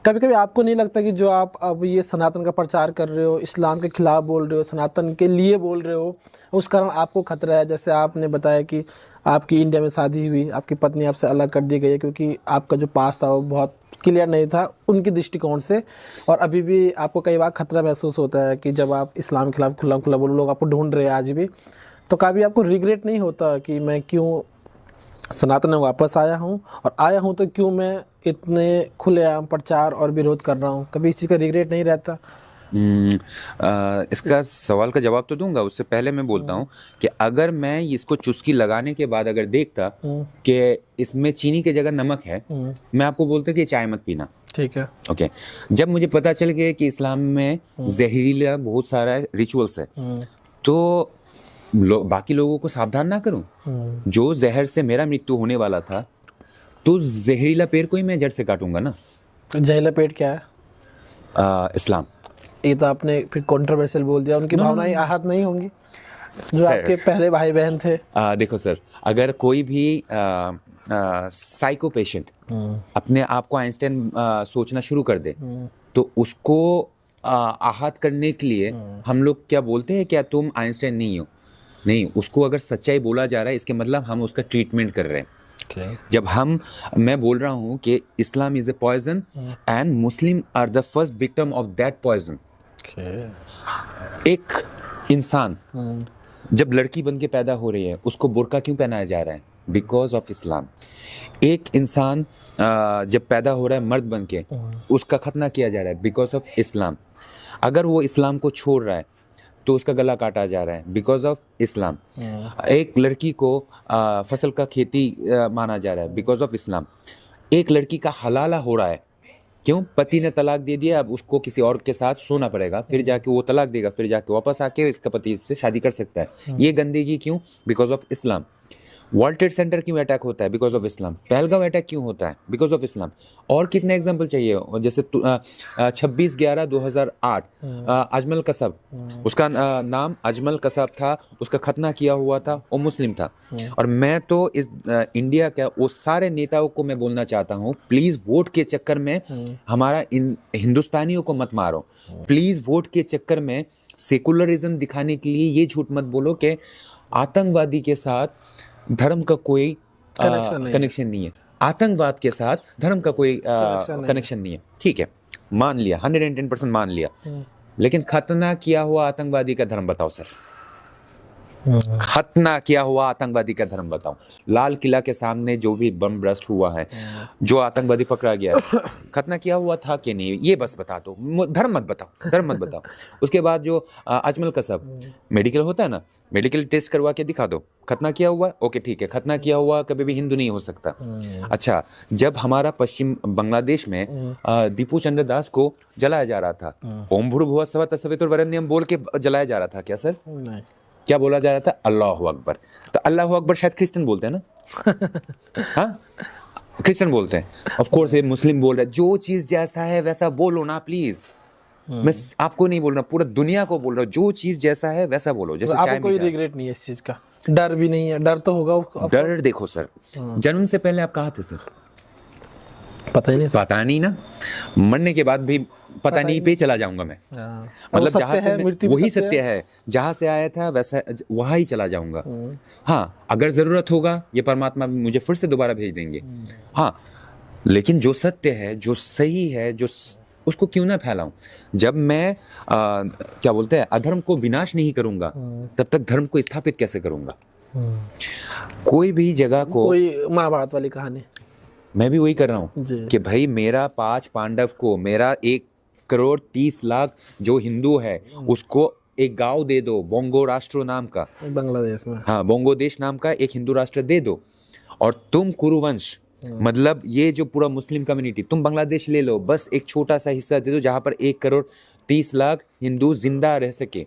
[SPEAKER 2] कभी कभी आपको नहीं लगता कि जो आप अब ये सनातन का प्रचार कर रहे हो, इस्लाम के खिलाफ बोल रहे हो, सनातन के लिए बोल रहे हो, उस कारण आपको खतरा है? जैसे आपने बताया कि आपकी इंडिया में शादी हुई, आपकी पत्नी आपसे अलग कर दी गई है क्योंकि आपका जो पास था वो बहुत क्लियर नहीं था उनके दृष्टिकोण से, और अभी भी आपको कई बार खतरा महसूस होता है कि जब आप इस्लाम के खिलाफ खुला बोलो, लोग आपको ढूंढ रहे हैं आज भी, तो कभी आपको रिग्रेट नहीं होता कि मैं क्यों सनातन में वापस आया हूँ, और आया हूँ तो क्यों मैं इतने खुलेआम प्रचार और विरोध कर रहा हूँ? कभी इस चीज़ का रिग्रेट नहीं रहता?
[SPEAKER 1] इसका सवाल का जवाब तो दूंगा, उससे पहले मैं बोलता हूँ कि अगर मैं इसको चुस्की लगाने के बाद अगर देखता कि इसमें चीनी की जगह नमक है, मैं आपको बोलता कि चाय मत पीना।
[SPEAKER 2] ठीक है,
[SPEAKER 1] ओके। जब मुझे पता चल गया कि इस्लाम में जहरीला बहुत सारा रिचुअल्स है, तो बाकी लोगों को सावधान ना करूं। जो जहर से मेरा मृत्यु होने वाला था, तो जहरीला पेड़ को ही मैं जड़ से काटूंगा ना।
[SPEAKER 2] जहरीला पेड़ क्या है?
[SPEAKER 1] इस्लाम।
[SPEAKER 2] ये तो आपने फिर कंट्रोवर्शियल बोल दिया, उनकी भावनाएं आहत नहीं होंगी जो आपके पहले भाई बहन थे?
[SPEAKER 1] देखो सर, अगर कोई भी साइको पेशेंट अपने आप को आइंस्टाइन सोचना शुरू कर दे, तो उसको आहत करने के लिए हम लोग क्या बोलते हैं, क्या तुम आइंस्टाइन नहीं हो? नहीं, उसको अगर सच्चाई बोला जा रहा है, इसके मतलब हम उसका ट्रीटमेंट कर रहे हैं। जब मैं बोल रहा हूँ कि Islam is a poison and Muslim are the first victim of that poison. एक इंसान जब लड़की बन के पैदा हो रही है, उसको बुर्का क्यों पहनाया जा रहा है? Because of Islam. एक इंसान जब पैदा हो रहा है मर्द बन के, उसका खतना किया जा रहा है बिकॉज ऑफ इस्लाम। अगर वो इस्लाम को छोड़ रहा है तो उसका गला काटा जा रहा है बिकॉज ऑफ इस्लाम। एक लड़की को फसल का खेती माना जा रहा है बिकॉज ऑफ इस्लाम। एक लड़की का हलाला हो रहा है, क्यों? पति ने तलाक दे दिया, अब उसको किसी और के साथ सोना पड़ेगा, फिर जाके वो तलाक देगा, फिर जाके वापस आके इसका पति इससे शादी कर सकता है। ये गंदगी क्यों? Because of Islam. World trade centre क्यों अटैक होता है? Because of Islam. Pahalgam attack क्यों होता है? Because of Islam. और कितने एग्जाम्पल चाहिए? जैसे 26/11/2008 अजमल कसब, उसका नाम अजमल कसब था, उसका खतना किया हुआ था, वो मुस्लिम था। और मैं तो इस इंडिया के वो सारे नेताओं को मैं बोलना चाहता हूँ, प्लीज वोट के चक्कर में हमारा इन हिंदुस्तानियों को मत मारो। प्लीज वोट के चक्कर में सेकुलरिज्म दिखाने के लिए ये झूठ मत बोलो कि आतंकवादी के साथ धर्म का कोई कनेक्शन नहीं है। आतंकवाद के साथ धर्म का कोई कनेक्शन नहीं है। ठीक है, मान लिया, 110% मान लिया, लेकिन खतना किया हुआ आतंकवादी का धर्म बताओ सर। खतना किया हुआ आतंकवादी का धर्म बताओ। लाल किला के सामने जो भी बम ब्लास्ट हुआ है, जो आतंकवादी पकड़ा गया है, खतना किया हुआ था कि नहीं, ये बस बता दो। धर्म मत बताओ, धर्म मत बताओ। उसके बाद जो अजमल कसब मेडिकल होता है ना, मेडिकल टेस्ट करवा के दिखा दो, खतना किया हुआ, ओके ठीक है, खतना किया हुआ कभी भी हिंदू नहीं हो सकता। अच्छा, जब हमारा पश्चिम बांग्लादेश में दीपू चंद्र दास को जलाया जा रहा था, ओम भूर्भुवः स्वः तत्सवितुर्वरेण्यम बोल के जलाया जा रहा था क्या सर?
[SPEAKER 2] नहीं।
[SPEAKER 1] क्या बोला जा रहा था? अल्लाह अकबर। तो अल्लाह अकबर शायद क्रिश्चियन बोलते हैं ना? हाँ, क्रिश्चियन बोलते हैं। ऑफ कोर्स ये मुस्लिम बोल रहे हैं। जो चीज जैसा है वैसा बोलो ना प्लीज। मैं आपको नहीं बोल रहा, पूरा दुनिया को बोल रहा हूँ, जो चीज जैसा है वैसा बोलो। जैसे
[SPEAKER 2] आपको कोई रिग्रेट नहीं है इस चीज का? डर भी नहीं है? डर तो होगा।
[SPEAKER 1] डर देखो सर, जन्म से पहले आप कहाँ थे सर?
[SPEAKER 2] पता ही नहीं।
[SPEAKER 1] पता नहीं ना, मरने के बाद भी पता नहीं पे चला जाऊंगा मैं। मतलब जहाँ से वही सत्य है, जहाँ से आया था वैसा वहाँ ही चला जाऊंगा। हाँ, अगर जरूरत होगा ये परमात्मा मुझे फिर से दोबारा भेज देंगे। हाँ, लेकिन जो सत्य है, जो सही है, जो उसको क्यों ना फैलाऊं? जब मैं क्या बोलते हैं, अधर्म को विनाश नहीं करूंगा तब तक धर्म को स्थापित कैसे करूंगा? कोई भी जगह को,
[SPEAKER 2] कोई महाभारत वाली कहानी,
[SPEAKER 1] मैं भी वही कर रहा हूँ कि भाई मेरा 5 पांडव को, मेरा 1,30,00,000 जो हिंदू है उसको एक गांव दे दो, बोंगो राष्ट्र नाम का,
[SPEAKER 2] बांग्लादेश में।
[SPEAKER 1] हाँ, बोंगो देश नाम का एक हिंदू राष्ट्र दे दो। और तुम कुरुवंश, मतलब ये जो पूरा मुस्लिम कम्युनिटी, तुम बांग्लादेश ले लो, बस एक छोटा सा हिस्सा दे दो जहां पर 1,30,00,000 हिंदू जिंदा रह सके।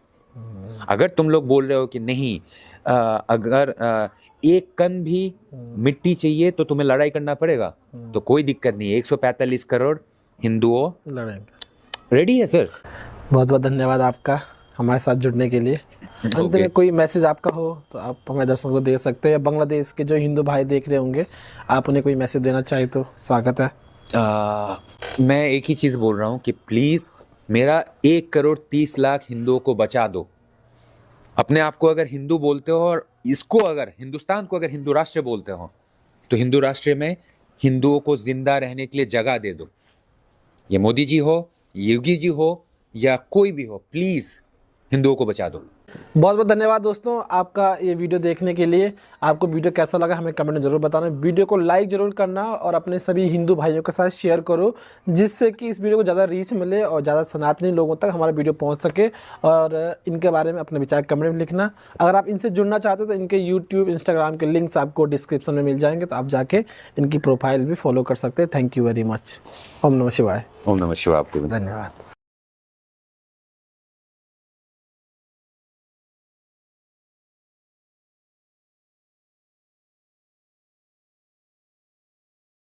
[SPEAKER 1] अगर तुम लोग बोल रहे हो कि नहीं, अगर एक कण भी मिट्टी चाहिए तो तुम्हें लड़ाई करना पड़ेगा, तो कोई दिक्कत नहीं है, 145 करोड़ हिंदुओं लड़ेंगे, रेडी है सर।
[SPEAKER 2] बहुत बहुत धन्यवाद आपका हमारे साथ जुड़ने के लिए। अंत में कोई मैसेज आपका हो तो आप हमारे दर्शकों को दे सकते हैं, या बांग्लादेश के जो हिंदू भाई देख रहे होंगे, आप उन्हें कोई मैसेज देना चाहे तो स्वागत है।
[SPEAKER 1] मैं एक ही चीज़ बोल रहा हूँ कि प्लीज़ मेरा 1,30,00,000 हिंदुओं को बचा दो। अपने आप को अगर हिंदू बोलते हो और इसको अगर हिंदुस्तान को अगर हिंदू राष्ट्र बोलते हो, तो हिंदू राष्ट्र में हिंदुओं को जिंदा रहने के लिए जगह दे दो। ये मोदी जी हो, योगी जी हो, या कोई भी हो, प्लीज़ हिंदुओं को बचा दो।
[SPEAKER 2] बहुत बहुत धन्यवाद दोस्तों आपका ये वीडियो देखने के लिए। आपको वीडियो कैसा लगा हमें कमेंट में जरूर बताना। वीडियो को लाइक जरूर करना और अपने सभी हिंदू भाइयों के साथ शेयर करो, जिससे कि इस वीडियो को ज़्यादा रीच मिले और ज़्यादा सनातनी लोगों तक हमारा वीडियो पहुंच सके। और इनके बारे में अपने विचार कमेंट में लिखना। अगर आप इनसे जुड़ना चाहते हो तो इनके यूट्यूब, इंस्टाग्राम के लिंक्स आपको डिस्क्रिप्शन में मिल जाएंगे, तो आप जाके इनकी प्रोफाइल भी फॉलो कर सकते हैं। Thank you very much. ओम नमः शिवाय।
[SPEAKER 1] ओम नमः शिवाय। आपको
[SPEAKER 2] धन्यवाद।